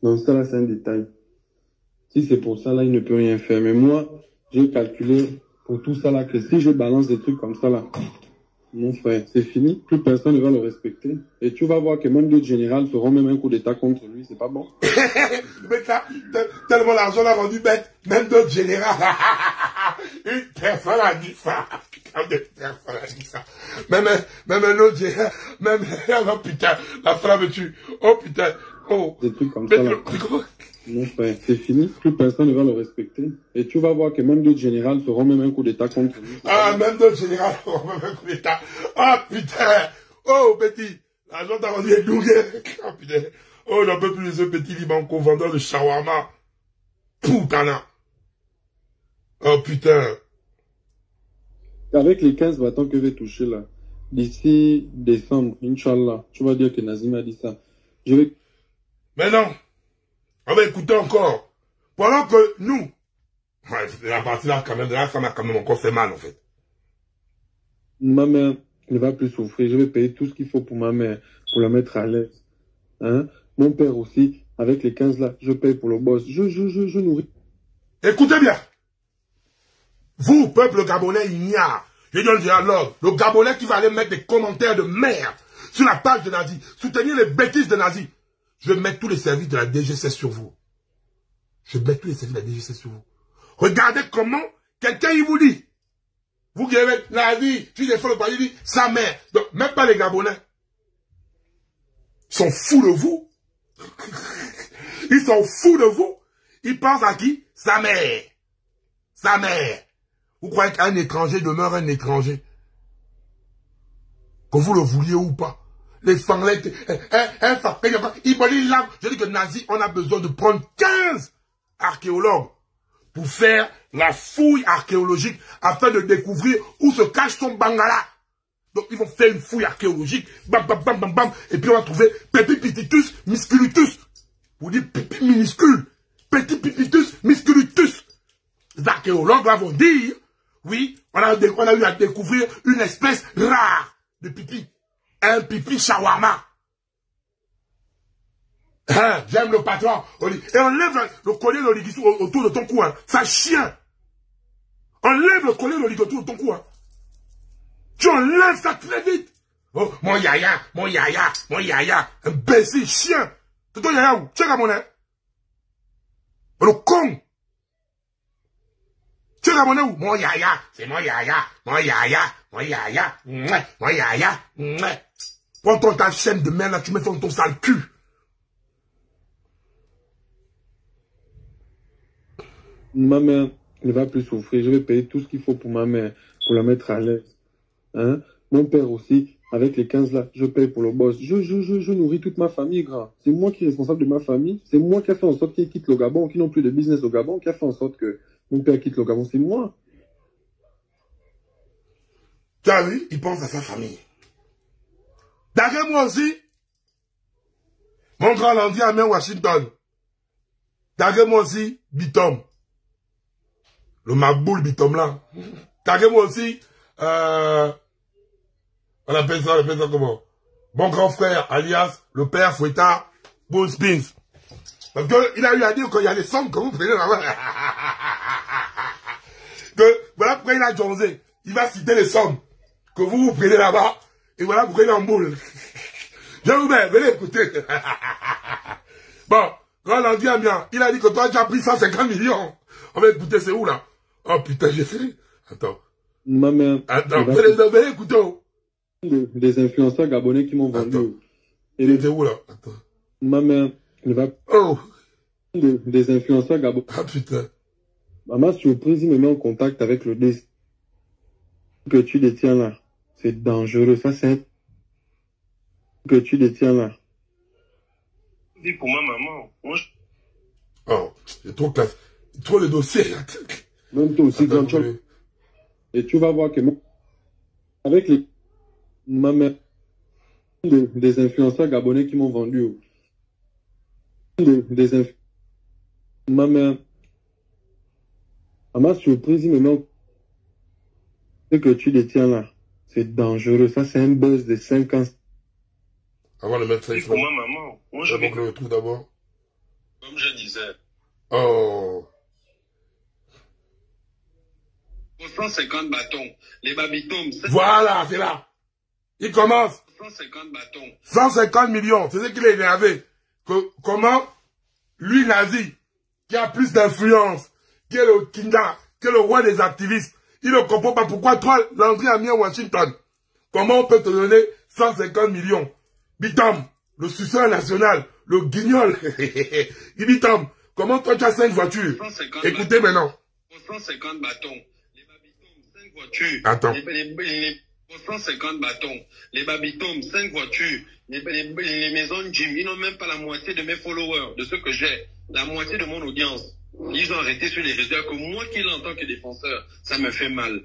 [SPEAKER 4] Donc, ça, là, c'est un détail. Si c'est pour ça, là, il ne peut rien faire. Mais moi, j'ai calculé pour tout ça, là, que si je balance des trucs comme ça, là, mon frère, c'est fini. Plus personne ne va le respecter. Et tu vas voir que même d'autres généraux feront même un coup d'état contre lui. C'est pas bon.
[SPEAKER 1] Mais là, tellement l'argent l'a rendu bête. Même d'autres généraux. Une personne a dit ça. Personne a dit ça. Même un autre général. Même, oh putain, la femme me tue. Oh putain. Oh.
[SPEAKER 4] Des trucs comme ça, là. Mon frère, c'est fini. Plus personne ne va le respecter. Et tu vas voir que même d'autres généraux feront même un coup d'état contre lui.
[SPEAKER 1] Ah, même d'autres généraux feront même un coup d'état. Ah, putain. Oh, petit. L'argent t'a rendu douillé. Oh, putain. Oh, j'en peux plus de ce petit Libanco vendeur de shawarma. Putain. Oh, putain.
[SPEAKER 4] Avec les 15 bâtons que je vais toucher là, d'ici décembre, Inch'Allah, tu vas dire que Nazim a dit ça. Je vais...
[SPEAKER 1] Mais non. On va écouter encore. Pendant que nous, la partie là, quand même, là, ça m'a quand même encore fait mal, en fait.
[SPEAKER 4] Ma mère ne va plus souffrir. Je vais payer tout ce qu'il faut pour ma mère, pour la mettre à l'aise. Hein? Mon père aussi, avec les 15 là, je paye pour le boss. Je nourris.
[SPEAKER 1] Écoutez bien. Vous, peuple gabonais ignare, je donne déjà l'ordre. Le Gabonais qui va aller mettre des commentaires de merde sur la page de Nazi, soutenir les bêtises de Nazi. Je vais mettre tous les services de la DGC sur vous. Je vais mettre tous les services de la DGC sur vous. Regardez comment quelqu'un il vous dit. Vous qui avez Nazi, tu défends le pays, il dit sa mère. Donc, même pas les Gabonais. Ils sont fous de vous. Ils sont fous de vous. Ils pensent à qui? Sa mère. Sa mère. Vous croyez qu'un étranger demeure un étranger? Que vous le vouliez ou pas? Les fanglettes, je dis que Nazi, on a besoin de prendre 15 archéologues pour faire la fouille archéologique afin de découvrir où se cache son Bangala. Donc ils vont faire une fouille archéologique, bam, bam, bam, bam, bam, et puis on va trouver Petit Pipitus Misculutus. Vous dites pipi minuscule, Petit Pipitus Misculutus. Les archéologues là vont dire, oui, on a eu à découvrir une espèce rare de pipi. Un pipi shawarma. Hein, j'aime le patron. Et enlève le collier d'Oligui autour de ton cou. Hein. Ça chien. Enlève le collier d'Oligui autour de ton cou. Hein. Tu enlèves ça très vite. Oh, mon yaya, mon yaya, mon yaya. Imbécile, chien. C'est ton yaya où? Tu es Gabonais. Le con. Tu es Gabonais où? Mon yaya. C'est mon yaya. Mon yaya. Mon yaya. Mon yaya. Prends ta chaîne de merde là, tu mets dans ton sale cul.
[SPEAKER 4] Ma mère ne va plus souffrir. Je vais payer tout ce qu'il faut pour ma mère, pour la mettre à l'aise. Hein? Mon père aussi, avec les 15 là, je paye pour le boss. Je nourris toute ma famille, gras. C'est moi qui est responsable de ma famille. C'est moi qui a fait en sorte qu'ils quittent le Gabon, qu'ils n'ont plus de business au Gabon, qui a fait en sorte que mon père quitte le Gabon. C'est moi.
[SPEAKER 1] Tu as vu, il pense à sa famille. D'ailleurs, moi aussi, mon grand Landy à Washington. D'ailleurs, moi aussi, Bitom. Le Macboul Bitom là. D'ailleurs, moi aussi, on appelle ça comment? Mon grand frère, alias, le père Fouettard, Boone Spins. Parce qu'il a eu à dire qu'il y a des sommes que vous prenez là-bas. Que, voilà pourquoi il a jonzé. Il va citer les sommes que vous prenez là-bas. Et voilà pourquoi il est en boule. Je vous mets, venez écouter. Bon, quand on dit bien, il a dit que toi tu as pris 150 millions. On va écouter, c'est où là? Oh putain, j'ai fait. Attends.
[SPEAKER 4] Ma mère.
[SPEAKER 1] Attends, venez écouter.
[SPEAKER 4] Des influenceurs gabonais qui m'ont vendu.
[SPEAKER 1] Et il était où là? Attends.
[SPEAKER 4] Ma mère, il va.
[SPEAKER 1] Oh!
[SPEAKER 4] Des influenceurs gabonais.
[SPEAKER 1] Ah putain.
[SPEAKER 4] À ma surprise, il me met en contact avec le DC que tu détiens là. C'est dangereux. Ça, c'est que tu détiens là.
[SPEAKER 2] Dis pour ma maman. Moi,
[SPEAKER 1] Oh, c'est trop classe. Trop le dossier.
[SPEAKER 4] Même toi aussi, grand chose. Et tu vas voir que avec les ma mère, des influenceurs gabonais qui m'ont vendu. Ma mère, à ma surprise, il me met ce que tu détiens là. C'est dangereux. Ça, c'est un buzz de 5 ans.
[SPEAKER 1] Avant de mettre ça,
[SPEAKER 2] dis pour ma maman. Moi, je vais
[SPEAKER 1] le truc d'abord.
[SPEAKER 2] comme je disais.
[SPEAKER 1] Oh.
[SPEAKER 2] 150 bâtons. Les babitomes.
[SPEAKER 1] Voilà, c'est là. Il commence.
[SPEAKER 2] 150 bâtons.
[SPEAKER 1] 150 millions. C'est ce qu'il est énervé. Comment lui, nazi, qui a plus d'influence, qui est le Kinda, qui est le roi des activistes, il ne comprend pas pourquoi toi, Landry a mis à Washington. Comment on peut te donner 150 millions? Bitom, le suceur national, le guignol. Bitom, comment toi tu as 5 voitures? Écoutez maintenant.
[SPEAKER 2] 150 bâtons. Les babitomes, 5 voitures.
[SPEAKER 1] Attends.
[SPEAKER 2] 150 bâtons. Les babitomes, 5 voitures. Les maisons de gym, ils n'ont même pas la moitié de mes followers, de ceux que j'ai. La moitié de mon audience. Ils ont arrêté sur les résultats que moi qui l'ai en tant que défenseur, ça me fait mal.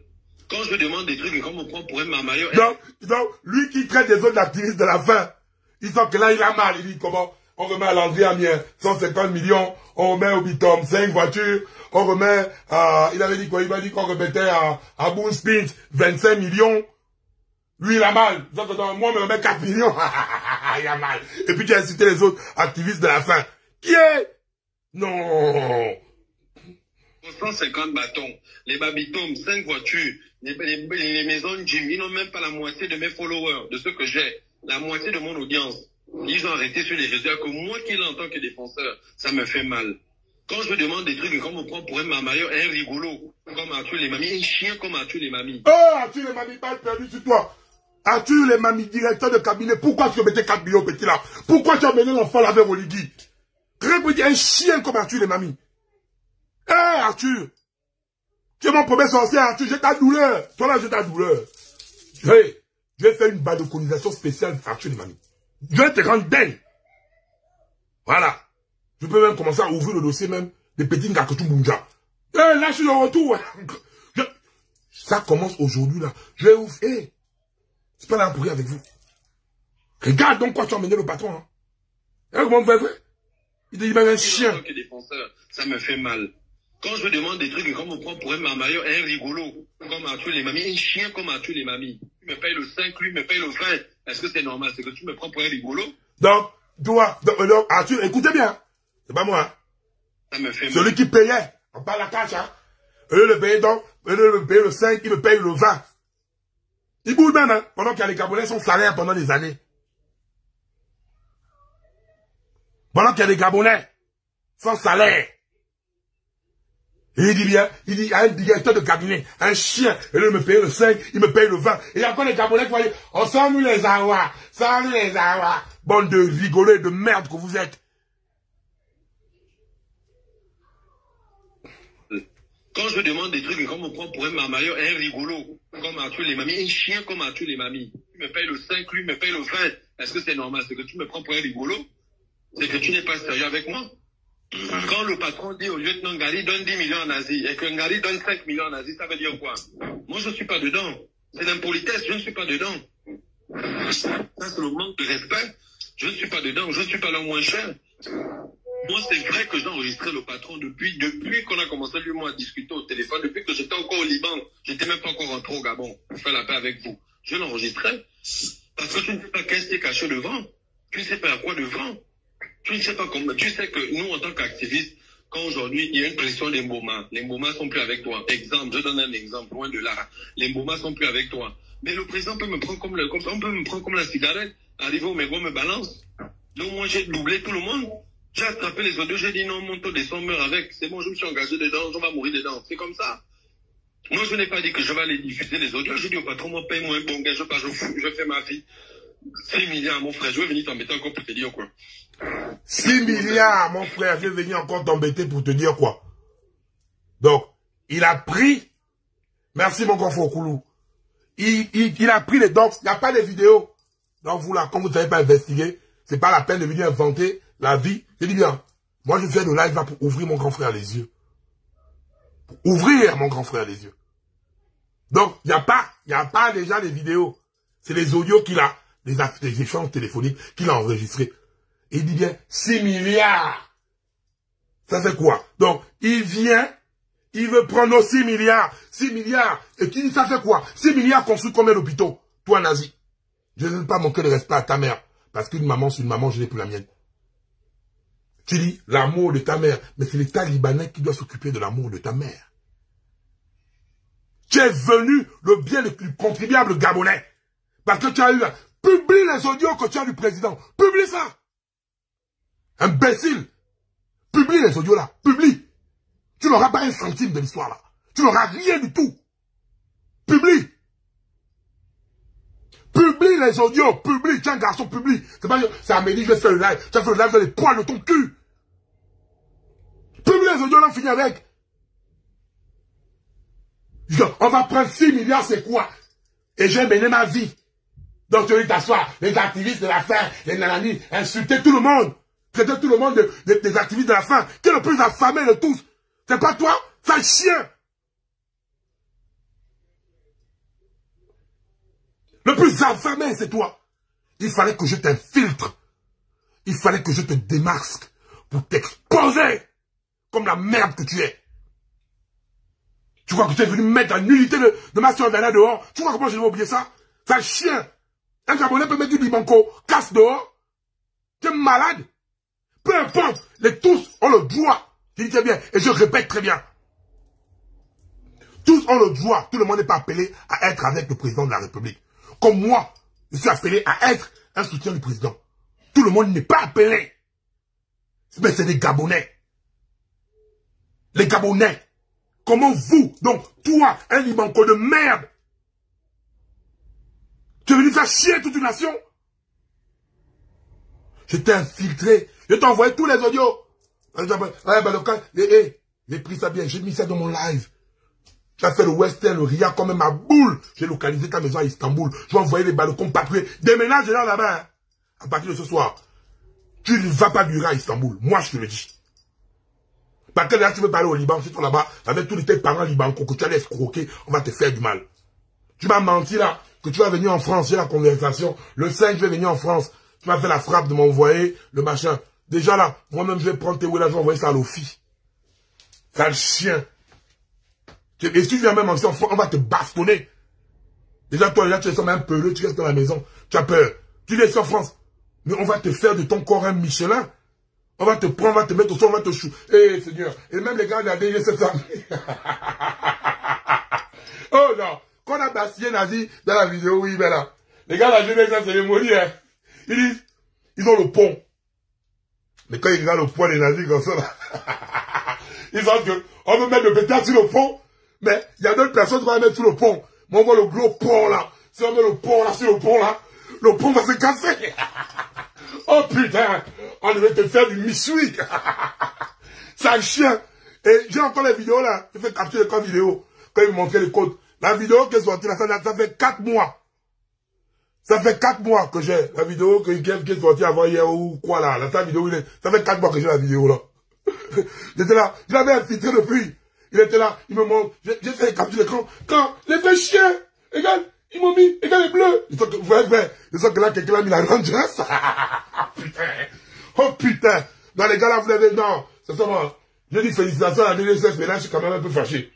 [SPEAKER 2] Quand je demande des trucs et qu'on me prend pour un marmailleur...
[SPEAKER 1] Donc, lui qui traite des autres activistes de la faim, il sent que là, il a mal. Il dit comment? On remet à Landry Amien 150 millions, on remet au Bitom 5 voitures, on remet à... Il avait dit quoi? Il m'a dit qu'on remettait à Boone Spins 25 millions. Lui, il a mal. Donc, moi, on me remet 4 millions. Il a mal. Et puis, tu as cité les autres activistes de la faim. Qui est? Non.
[SPEAKER 2] 150 bâtons. Les babitomes, 5 voitures. Les maisons de gym, ils n'ont même pas la moitié de mes followers, de ceux que j'ai. La moitié de mon audience. Ils ont arrêté sur les résultats que moi qui l'ai en tant que défenseur, ça me fait mal. Quand je demande des trucs et qu'on me prend pour un marmailleur, un rigolo, comme Arthur les mamies, un chien comme Arthur les mamies.
[SPEAKER 1] Oh, Arthur les mamies, pas perdu sur toi. Arthur les mamies, directeur de cabinet, pourquoi tu as mis 4 millions petit là? Pourquoi tu as mené l'enfant là vers Oligui? Répondez, un chien comme Arthur les mamies. Hé, Arthur, tu es mon premier sorcier, Arthur, j'ai ta douleur. Toi là, j'ai ta douleur. Je vais faire une balconisation spéciale Arthur les mamies. Je vais te rendre dingue. Voilà. Je peux même commencer à ouvrir le dossier même des petits Ngakotou Bunja. Là, je suis de retour. Ça commence aujourd'hui là. Je vais ouvrir. C'est pas là pour rien avec vous. Regarde donc quoi tu as emmené le patron. Hein. Comment vous faites? Il dit même un chien.
[SPEAKER 2] En tant que défenseur, ça me fait mal. Quand je demande des trucs et qu'on me prend pour un marmailleur, un rigolo, comme Arthur les mamies, un chien comme Arthur les mamies. Tu me payes le 5, lui me paye le 20. Est-ce que c'est normal? C'est que tu me prends pour un rigolo?
[SPEAKER 1] Donc, Arthur, écoutez bien. C'est pas moi. Hein.
[SPEAKER 2] Ça me fait mal.
[SPEAKER 1] Celui qui payait, on parle la cash, hein. Eux le payaient donc, eux le payaient le 5, il me paye le 20. Il bouge même, hein, pendant qu'il y a les Gabonais son salaire pendant des années. Pendant qu'il y a des Gabonais sans salaire. Et il dit bien, il dit, un directeur de cabinet, un chien, et là, il me paye le 5, il me paye le 20. Et il y a encore les Gabonais qui vont dire, oh, sans nous les Awa, sans nous les Awa. Bande de rigolés de merde que vous êtes.
[SPEAKER 2] Quand je demande des trucs et qu'on me prend pour un marmailleur et un rigolo, comme Arthur les mamies, un chien comme Arthur les mamies, tu me payes le 5, lui me paye le 20. Est-ce que c'est normal? C'est que tu me prends pour un rigolo? C'est que tu n'es pas sérieux avec moi? Quand le patron dit au lieutenant Ngari donne 10 millions en Asie et que Ngari donne 5 millions en Asie, ça veut dire quoi? Moi, je ne suis pas dedans. C'est l'impolitesse, je ne suis pas dedans. Ça, c'est le manque de respect. Je ne suis pas dedans, je ne suis pas le moins cher. Moi, c'est vrai que j'ai enregistré le patron depuis qu'on a commencé lui moi à discuter au téléphone, depuis que j'étais encore au Liban. J'étais même pas encore rentré au Gabon pour faire la paix avec vous. Je l'enregistrais parce que tu ne sais pas qu'est-ce qui est caché devant. Tu ne sais pas à quoi devant. Tu ne sais pas comment. Tu sais que nous, en tant qu'activistes, quand aujourd'hui il y a une pression des Mboma, les Mboma sont plus avec toi. Exemple, je donne un exemple, loin de là. Les Mboma sont plus avec toi. Mais le président peut me prendre comme la cigarette. Arrivé au mégot, me balance. Donc moi, j'ai doublé tout le monde. J'ai attrapé les audios, j'ai dit non, mon taux de sang meurt avec. C'est bon, je me suis engagé dedans, je vais mourir dedans. C'est comme ça. Moi, je n'ai pas dit que je vais aller diffuser les audios. J'ai dit au patron, moi, paye-moi un bon gars, je fais ma vie. 6 milliards, mon frère, je vais venir t'embêter encore pour te dire quoi.
[SPEAKER 1] 6 milliards, mon frère, je vais venir encore t'embêter pour te dire quoi. Donc, il a pris, merci mon grand Fokoulou, il a pris les docs, il n'y a pas de vidéos. Donc vous là, comme vous ne savez pas investiguer, c'est pas la peine de venir inventer la vie. Je dis bien, moi je fais le live là pour ouvrir mon grand frère les yeux. Pour ouvrir mon grand frère les yeux. Donc, il n'y a pas déjà les vidéos. C'est les audios qu'il a, les échanges téléphoniques qu'il a enregistrés. Et il dit bien, 6 milliards. Ça c'est quoi? Donc, il vient, il veut prendre nos 6 milliards. 6 milliards. Et qui dit ça fait quoi? 6 milliards construits combien d'hôpitaux? Toi, nazi. Je ne veux pas manquer de respect à ta mère. Parce qu'une maman, c'est une maman, je n'ai plus la mienne. Tu dis l'amour de ta mère. Mais c'est l'État libanais qui doit s'occuper de l'amour de ta mère. Tu es venu le bien le plus contribuable gabonais. Parce que tu as eu... Publie les audios que tu as du président. Publie ça. Imbécile. Publie les audios là. Publie. Tu n'auras pas un centime de l'histoire là. Tu n'auras rien du tout. Publie. Publie les audios. Publie. Tu es un garçon, publie. C'est pas c'est Amélie, je vais faire le live. Tu vas faire le live dans les poils de ton cul. Publie les audios là, on finit avec. On va prendre 6 milliards, c'est quoi? Et j'ai mené ma vie. Donc tu veux t'asseoir, les activistes de la faim, les nananis, insulter tout le monde. Traiter tout le monde des activistes de la faim. Qui est le plus affamé de tous? C'est pas toi? Sale chien! Le plus affamé, c'est toi. Il fallait que je t'infiltre. Il fallait que je te démasque pour t'exposer comme la merde que tu es. Tu crois que tu es venu mettre la nullité de ma soeur Dana dehors? Tu crois comment je vais oublier ça? Sale chien! Un Gabonais peut mettre du bibanco, casse dehors. Tu es malade. Peu importe, les tous ont le droit. Je dis très bien, et je répète très bien. Tous ont le droit, tout le monde n'est pas appelé à être avec le président de la République. Comme moi, je suis appelé à être un soutien du président. Tout le monde n'est pas appelé. Mais c'est des Gabonais. Les Gabonais. Comment vous, donc toi, un Libanco de merde, tu es venu faire chier toute une nation? Je t'ai infiltré. Je t'ai envoyé tous les audios. J'ai pris ça bien. J'ai mis ça dans mon live. Tu as fait le Western, le Ria, comme ma boule. J'ai localisé ta maison à Istanbul. Je vais envoyer les balcons papiers. Déménage là-bas. À partir de ce soir, tu ne vas pas durer à Istanbul. Moi, je te le dis. Parce que là, tu veux parler au Liban, si tu es là-bas, avec tous tes parents libanais, que tu allais escroquer, on va te faire du mal. Tu m'as menti là, que tu vas venir en France, j'ai la conversation. Le 5, je vais venir en France. Tu m'as fait la frappe de m'envoyer le machin. Déjà là, moi-même, je vais prendre tes là, je vais envoyer ça à l'OFI. Sale chien. Et si tu viens même en France, on va te bastonner. Déjà, toi, là, tu es comme un peureux, tu restes dans la maison. Tu as peur. Tu viens ici en France. Mais on va te faire de ton corps un Michelin. On va te prendre, on va te mettre au sol, on va te chou. Eh, Seigneur. Et même les gars de la DG, c'est ça. Oh non. Quand on a bastillé Nazi dans la vidéo, oui, ben là. Les gars de la jeunesse, ça, c'est les molis, hein. Ils disent, ils ont le pont. Mais quand ils regardent le poids des nazis comme ça, là, ils ont que, on veut mettre le pétard sur le pont, mais il y a d'autres personnes qui vont mettre sur le pont. Mais on voit le gros pont, là. Si on met le pont, là, sur le pont va se casser. Oh putain, on devait te faire du missoui. Sale chien. Et j'ai encore les vidéos là. J'ai fait capture l'écran vidéo. Quand il me montrait les codes. La vidéo qui est sortie là, ça fait 4 mois. Ça fait 4 mois que j'ai la vidéo qui est sortie avant hier ou quoi là. La vidéo, ça fait 4 mois que j'ai la vidéo là. J'étais là, je l'avais infiltré depuis. Il était là, il me montre, j'ai fait capture l'écran. Quand les vrais chiens, regarde, ils m'ont mis, regarde les bleus. Ils sont que, vous voyez, je sens que là, quelqu'un a mis la Rangers. Putain. Oh putain. Non, les gars là, vous avez, non, c'est ça moi. Je dis félicitations à la DGSS, mais là, je suis quand même un peu fâché.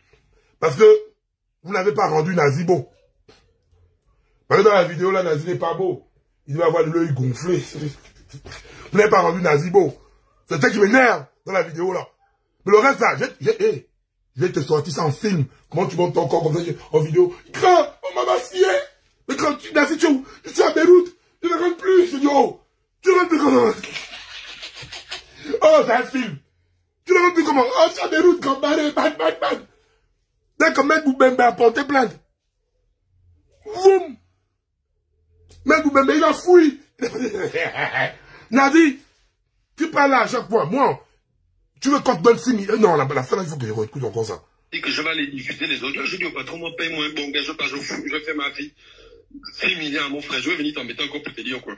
[SPEAKER 1] Parce que, vous n'avez pas rendu Nazi beau. Parce que dans la vidéo là, Nazi n'est pas beau. Il doit avoir l'œil gonflé. Vous n'avez pas rendu Nazi beau. C'est ça qui m'énerve dans la vidéo là. Mais le reste là, j'ai te sorti ça en film. Comment tu montes ton corps comme ça en vidéo? Grand, on m'a vacillé. Mais quand tu Nazi, tu es où? Je suis à Beyrouth. Je ne rentre plus. Je dis, oh, tu ne rentres plus comment? Oh, c'est un film. Tu ne rentres plus comment? Oh, c'est à Beyrouth, grand barré, bad. Dès que Maître Boubembe a porté plainte. Voum. Maître Boubembe, il a fouillé. Nazi, tu parles là à chaque fois. Moi, tu veux qu'on te donne 6 000. Non, la fin, il faut que je réécoute encore ça.
[SPEAKER 2] Et que je vais aller diffuser les audios. Je dis au patron, moi, paye-moi un bon gars, je fais ma vie. 6 milliards, mon frère, je vais venir t'embêter encore pour te dire quoi.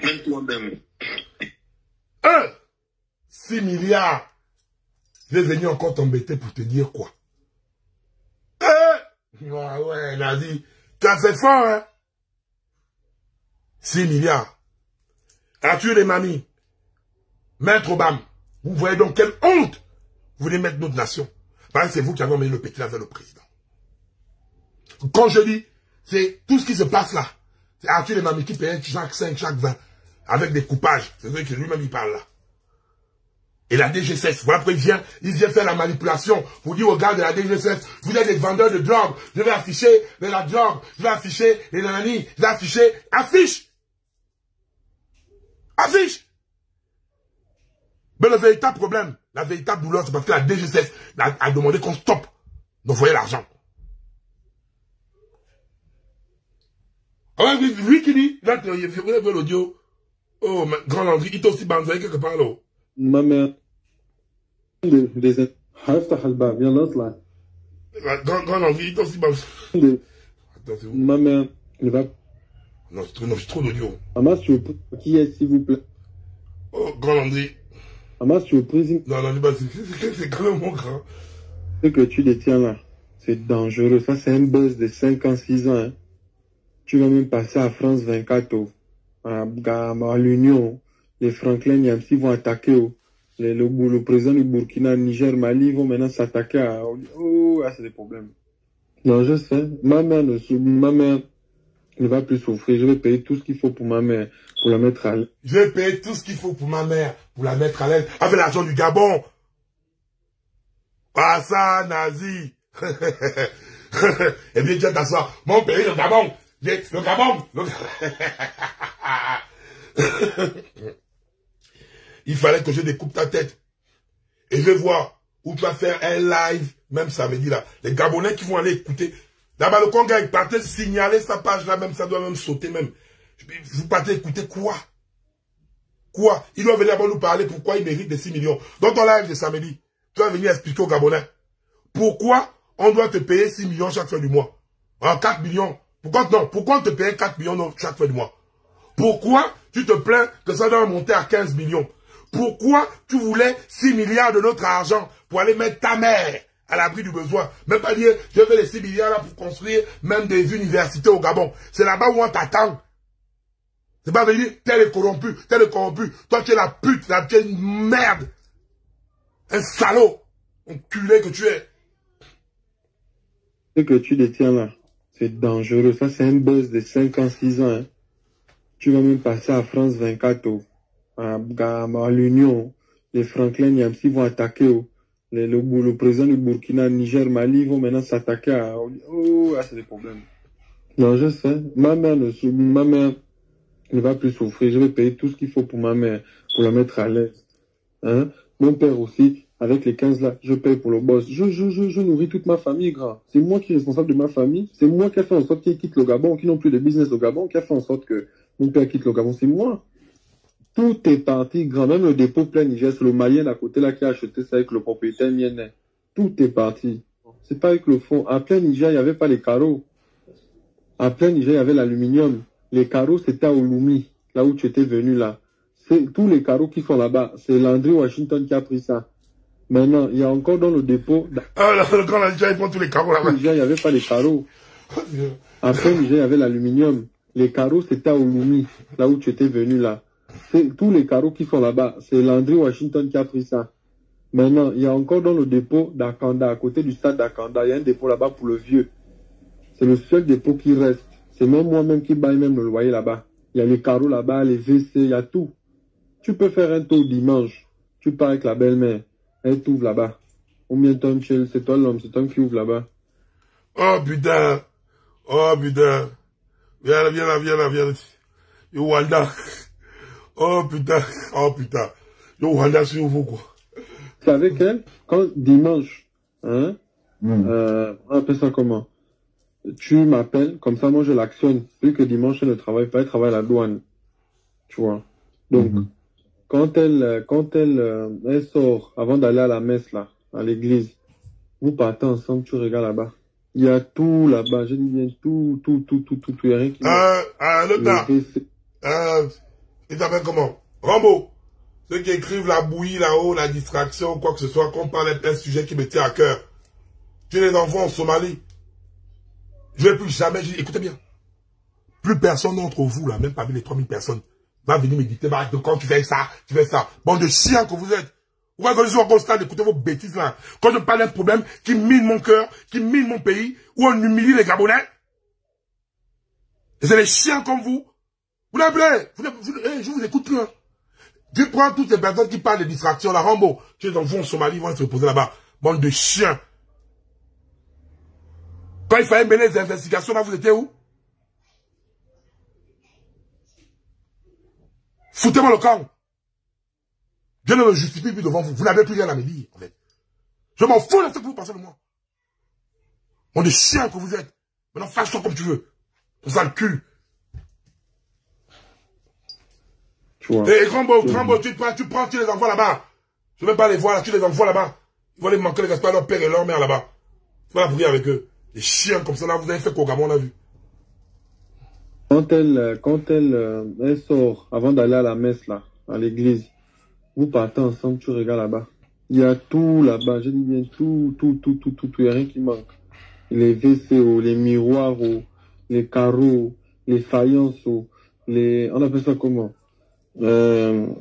[SPEAKER 2] Même toi-même.
[SPEAKER 1] 6 milliards. Je vais venir encore t'embêter pour te dire quoi. Ouais, Nazi, tu as fait fort, hein. 6 milliards. A tué les mamies. Maître Obama. Vous voyez donc quelle honte vous voulez mettre notre nation. Parce que c'est vous qui avez emmené le petit là vers le président. Quand je dis, c'est tout ce qui se passe là. C'est Arthur et Mamie qui payent chaque 5, chaque 20. Avec des coupages. C'est vrai que lui-même il parle là. Et la DGSS, voilà pourquoi il vient faire la manipulation. Vous dites aux gars de la DGSS, vous êtes des vendeurs de drogue. Je vais afficher la drogue. Je vais afficher les nanani. Je vais afficher. Affiche. Mais le véritable problème, la véritable douleur, c'est parce que la DGSS a demandé qu'on stoppe d'envoyer l'argent. Ah oui, lui qui dit, là, il fait l'audio. Oh, grand Landry, il t'a aussi banzé quelque part là.
[SPEAKER 4] Ma mère. Viens là.
[SPEAKER 1] Grand Landry, il t'a aussi banzé. Attends,
[SPEAKER 4] Ma mère, il va.
[SPEAKER 1] Non, c'est trop d'audio.
[SPEAKER 4] Amas, tu veux qui est, s'il vous plaît?
[SPEAKER 1] Oh, grand Landry.
[SPEAKER 4] Amas, tu veux président?
[SPEAKER 1] Non, c'est quand même mon grand.
[SPEAKER 4] Ce que tu détiens là, c'est dangereux. Ça, c'est un buzz de 5 ans, 6 ans. Hein. Tu vas même passer à France 24, à l'Union. Les Franklin Yamsi vont attaquer. Le président du Burkina, Niger, Mali vont maintenant s'attaquer à... Oh, c'est des problèmes. Non, je sais. Ma mère ne va plus souffrir. Je vais payer tout ce qu'il faut pour ma mère, pour la mettre à l'aise.
[SPEAKER 1] Je vais payer tout ce qu'il faut pour ma mère, pour la mettre à l'aise, avec l'argent du Gabon. Pas ça, Nazi. Eh bien, tiens, t'asseoir. Mon pays, le Gabon. Le Gabon. Il fallait que je découpe ta tête. Et je vais voir où tu vas faire un live, même samedi là. Les Gabonais qui vont aller écouter. D'abord, le Congo, il partait signaler sa page là, même ça doit même sauter même. Vous partez écouter quoi? Quoi? Il doit venir nous parler pourquoi il mérite des 6 millions. Dans ton live de samedi, tu vas venir expliquer aux Gabonais pourquoi on doit te payer 6 millions chaque fin du mois. 4 millions. Pourquoi on te paye 4 millions chaque fin du mois? Pourquoi tu te plains que ça doit monter à 15 millions? Pourquoi tu voulais 6 milliards de notre argent pour aller mettre ta mère à l'abri du besoin? Même pas dire, je veux les 6 milliards là pour construire même des universités au Gabon. C'est là-bas où on t'attend. C'est pas venir, tel est corrompu. Toi, tu es la pute, tu es une merde. Un salaud. Enculé que tu es.
[SPEAKER 4] Ce que tu détiens là, c'est dangereux. Ça, c'est un buzz de 5 ans, 6 ans. Hein. Tu vas même passer à France 24, à l'Union. Les Franklin Yamsi vont attaquer. Le président du Burkina, Niger, Mali vont maintenant s'attaquer à... Oh, c'est des problèmes. Non, je sais. Ma mère ne va plus souffrir. Je vais payer tout ce qu'il faut pour ma mère, pour la mettre à l'aise. Hein? Mon père aussi, avec les 15 là, je paye pour le boss. Je nourris toute ma famille, grand. C'est moi qui suis responsable de ma famille. C'est moi qui a fait en sorte qu'ils quittent le Gabon, qui n'ont plus de business au Gabon, qui a fait en sorte que mon père quitte le Gabon. C'est moi. Tout est parti grand. Même le dépôt plein Niger, c'est le Malien à côté là qui a acheté ça avec le propriétaire Miennet. Tout est parti. C'est pas avec le fond. À plein Niger, il n'y avait pas les carreaux. À plein Niger, il y avait l'aluminium. Les carreaux, c'était à Olumi, là où tu étais venu là. C'est tous les carreaux qui sont là-bas. C'est Landry Washington qui a pris ça. Maintenant, il y a encore dans le dépôt.
[SPEAKER 1] Ah, là, quand la Niger, ils prend tous les carreaux là-bas.
[SPEAKER 4] À Niger, il n'y avait pas les carreaux. Après Niger, il y avait l'aluminium. Les carreaux, c'était à Olumi, là où tu étais venu là. C'est tous les carreaux qui sont là-bas. C'est Landry Washington qui a pris ça. Maintenant, il y a encore dans le dépôt d'Akanda, à côté du stade d'Akanda, il y a un dépôt là-bas pour le vieux. C'est le seul dépôt qui reste. C'est même moi-même qui baille même le loyer là-bas. Il y a les carreaux là-bas, les WC, il y a tout. Tu peux faire un tour dimanche. Tu pars avec la belle-mère. Elle t'ouvre là-bas. Combien de temps, chill? C'est toi l'homme, c'est toi qui ouvre là-bas.
[SPEAKER 1] Oh putain. Oh putain. Viens là, viens là, viens là, viens là. Yo Wanda. Oh putain. Oh putain. Yo Wanda sur vous quoi.
[SPEAKER 4] C'est avec elle, quand dimanche, hein, on appelle ça comment? Tu m'appelles, comme ça moi je l'actionne. Vu que dimanche elle ne travaille pas, elle travaille à la douane. Tu vois. Donc, quand elle sort, avant d'aller à la messe là, à l'église, vous partez ensemble, tu regardes là-bas. Il y a tout là-bas, je dis bien tout, il y a rien qui...
[SPEAKER 1] le gars, il s'appelle comment? Rambo. Ceux qui écrivent la bouillie là-haut, la distraction, quoi que ce soit, qu'on parle d'un sujet qui me tient à cœur. Tu les enfants en Somalie. Je ne vais plus jamais, écoutez bien. Plus personne d'entre vous, là, même parmi les 3000 personnes, va venir me dire, bah, quand tu fais ça, tu fais ça. Bande de chiens que vous êtes. Vous voyez que je suis en constat d'écouter vos bêtises là. Quand je parle d'un problème qui mine mon cœur, qui mine mon pays, où on humilie les Gabonais. Et c'est les chiens comme vous. Vous l'appelez. Je vous écoute plus. Hein. Tu prends toutes ces personnes qui parlent de distraction, la Rambo. Tu les enfants en Somalie, ils vont se reposer là-bas. Bande de chiens. Quand il fallait mener les investigations, là, vous étiez où? Foutez-moi le camp. Je ne me justifie plus devant vous. Vous n'avez plus rien à me dire, en fait. Je m'en fous de ce que vous pensez de moi. Bande de chiens que vous êtes. Maintenant, fâche-toi comme tu veux. Ton sale cul. Et Rambo, tu prends, tu les envoies là-bas. Je ne veux pas les voir là, tu les envoies là-bas. Ils vont les manquer les gaspard, leur père et leur mère là-bas. Tu vas la prier avec eux. Les chiens comme ça là, vous avez fait qu'au Gabon, on a vu.
[SPEAKER 4] Quand elle sort, avant d'aller à la messe là, à l'église, vous partez ensemble, tu regardes là-bas. Il y a tout là-bas, je dis bien tout, il n'y a rien qui manque. Les WC, les miroirs, les carreaux, les faïences, on appelle ça comment? On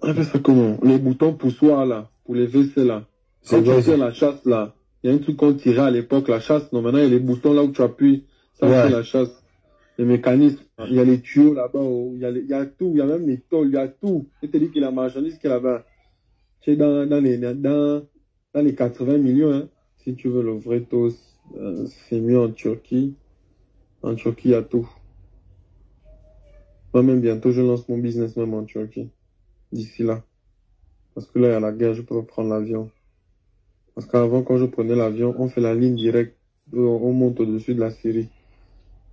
[SPEAKER 4] appelle ça comment? Les boutons poussoirs là, pour les WC là. Quand tu tires la chasse là, il y a un truc qu'on tirait à l'époque, la chasse, non, maintenant il y a les boutons là où tu appuies, ça c'est la chasse. Les mécanismes, il y a les tuyaux là-bas, il y a tout, il y a même les tôles, il y a tout. Je te dis que la marchandise qui est là-bas, c'est dans les 80 millions, hein. Si tu veux le vrai taux, c'est mieux en Turquie. En Turquie, il y a tout. Moi-même, bientôt, je lance mon business même en Turquie. D'ici là. Parce que là, il y a la guerre, je peux pas prendre l'avion. Parce qu'avant, quand je prenais l'avion, on fait la ligne directe, on monte au-dessus de la Syrie.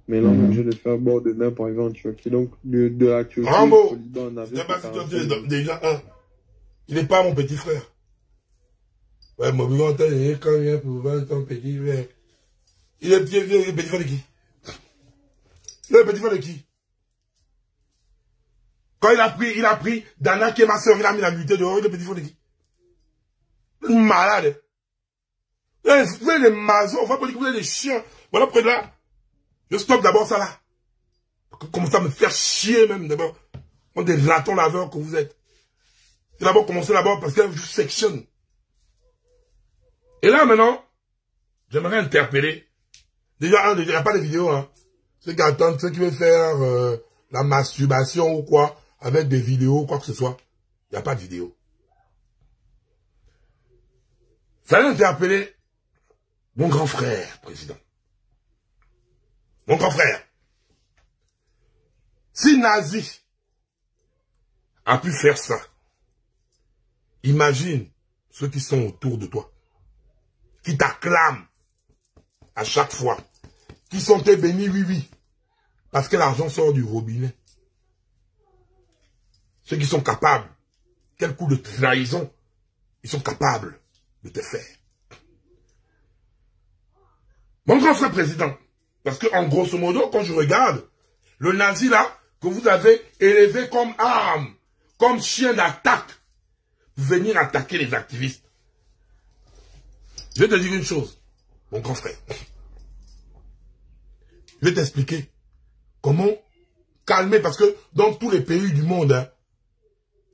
[SPEAKER 4] Mais là, on est obligé de faire bord de mer pour arriver en Turquie. Donc, de la Turquie,
[SPEAKER 1] Rambo,
[SPEAKER 4] on avait
[SPEAKER 1] déjà un. Il n'est pas mon petit frère. Ouais, mon quand il vient pour voir ton petit frère. Il est petit frère de qui? Il est le petit frère de qui? Quand il a pris Dana qui est ma soeur, il a mis la nudité dehors, il est le petit frère de qui? Malade. Vous êtes des mazos, on va pas dire que vous êtes des chiens. Voilà, près de là. Je stoppe d'abord ça là. Commencez à me faire chier même d'abord. On des ratons laveurs que vous êtes. C'est d'abord commencer d'abord parce que je sectionne. Et là maintenant, j'aimerais interpeller. Déjà, il n'y a pas de vidéo, hein. Ceux qui attendent, ceux qui veulent faire la masturbation ou quoi, avec des vidéos, quoi que ce soit. Il n'y a pas de vidéo. Ça allait interpeller mon grand frère, président. Mon grand frère. Si Nazi a pu faire ça, imagine ceux qui sont autour de toi, qui t'acclament à chaque fois, qui sont tes bénis, oui, parce que l'argent sort du robinet. ceux qui sont capables, quel coup de trahison ils sont capables de te faire. Mon grand frère président, parce que en grosso modo, quand je regarde, le nazi là, que vous avez élevé comme arme, comme chien d'attaque, pour venir attaquer les activistes. Je vais te dire une chose, mon grand frère. Je vais t'expliquer comment calmer, parce que dans tous les pays du monde, hein,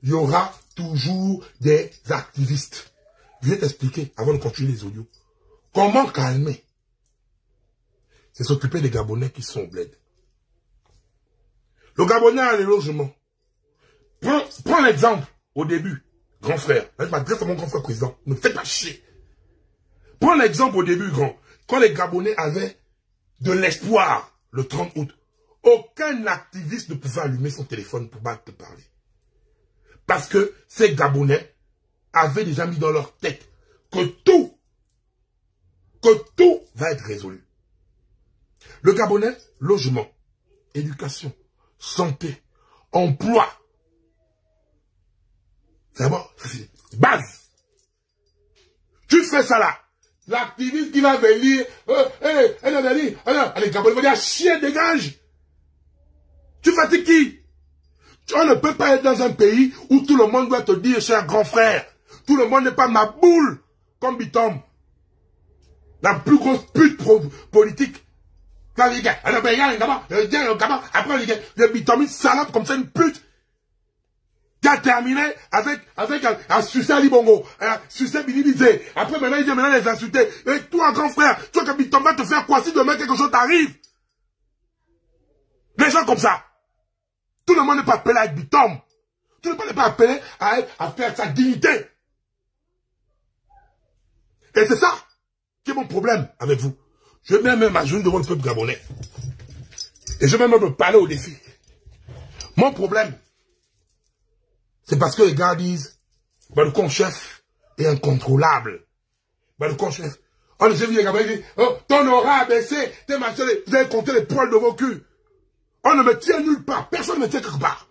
[SPEAKER 1] il y aura toujours des activistes. Je vais t'expliquer, avant de continuer les audios, comment calmer. C'est s'occuper des Gabonais qui sont au bled. Le Gabonais a les logements. Prends l'exemple au début, grand frère. Là, je m'adresse à mon grand frère président. Ne faites pas chier. Prends l'exemple au début, grand. Quand les Gabonais avaient de l'espoir le 30 août, aucun activiste ne pouvait allumer son téléphone pour te parler. Parce que ces Gabonais avaient déjà mis dans leur tête que tout va être résolu. Le Gabonais, logement, éducation, santé, emploi. C'est d'abord, c'est base. Tu fais ça là. L'activiste qui va venir, les Gabonais vont dire, chien, dégage. Tu fatigues qui? On ne peut pas être dans un pays où tout le monde doit te dire, cher grand frère, tout le monde n'est pas ma boule, comme Bitom. La plus grosse pute politique. Après, le Bitom, salope comme ça, une pute. Qui a terminé avec un succès à Libongo, un succès Bilibizé. Après, maintenant, il vient maintenant les insulter. Et toi, grand frère, tu vois que Bitom va te faire quoi si demain quelque chose t'arrive? Les gens comme ça. Tout le monde n'est pas appelé à être Bitom. Tout le monde n'est pas appelé à faire sa dignité. Et c'est ça qui est mon problème avec vous. Je vais même m'ajouter devant le peuple gabonais. Et je vais même me parler au défi. Mon problème, c'est parce que les gars disent, le con-chef est incontrôlable. Le con-chef. Oh, j'ai vu les Gabonais dire, oh, ton aura a baissé, vous avez compté les poils de vos culs. On ne me tient nulle part. Personne ne me tient quelque part.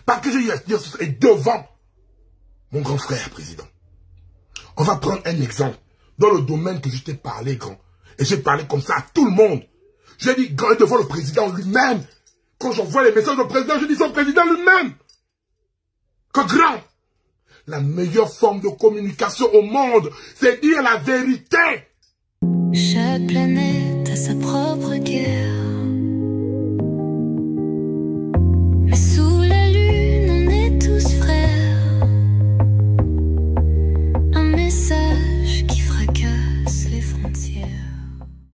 [SPEAKER 1] Parce que j'ai eu à dire et devant mon grand frère président. On va prendre un exemple dans le domaine que je t'ai parlé, grand. Et j'ai parlé comme ça à tout le monde. J'ai dit, grand, devant le président lui-même. Quand j'envoie les messages au président, je dis son président lui-même. Que grand. La meilleure forme de communication au monde, c'est dire la vérité.
[SPEAKER 5] Chaque planète a sa propre guerre.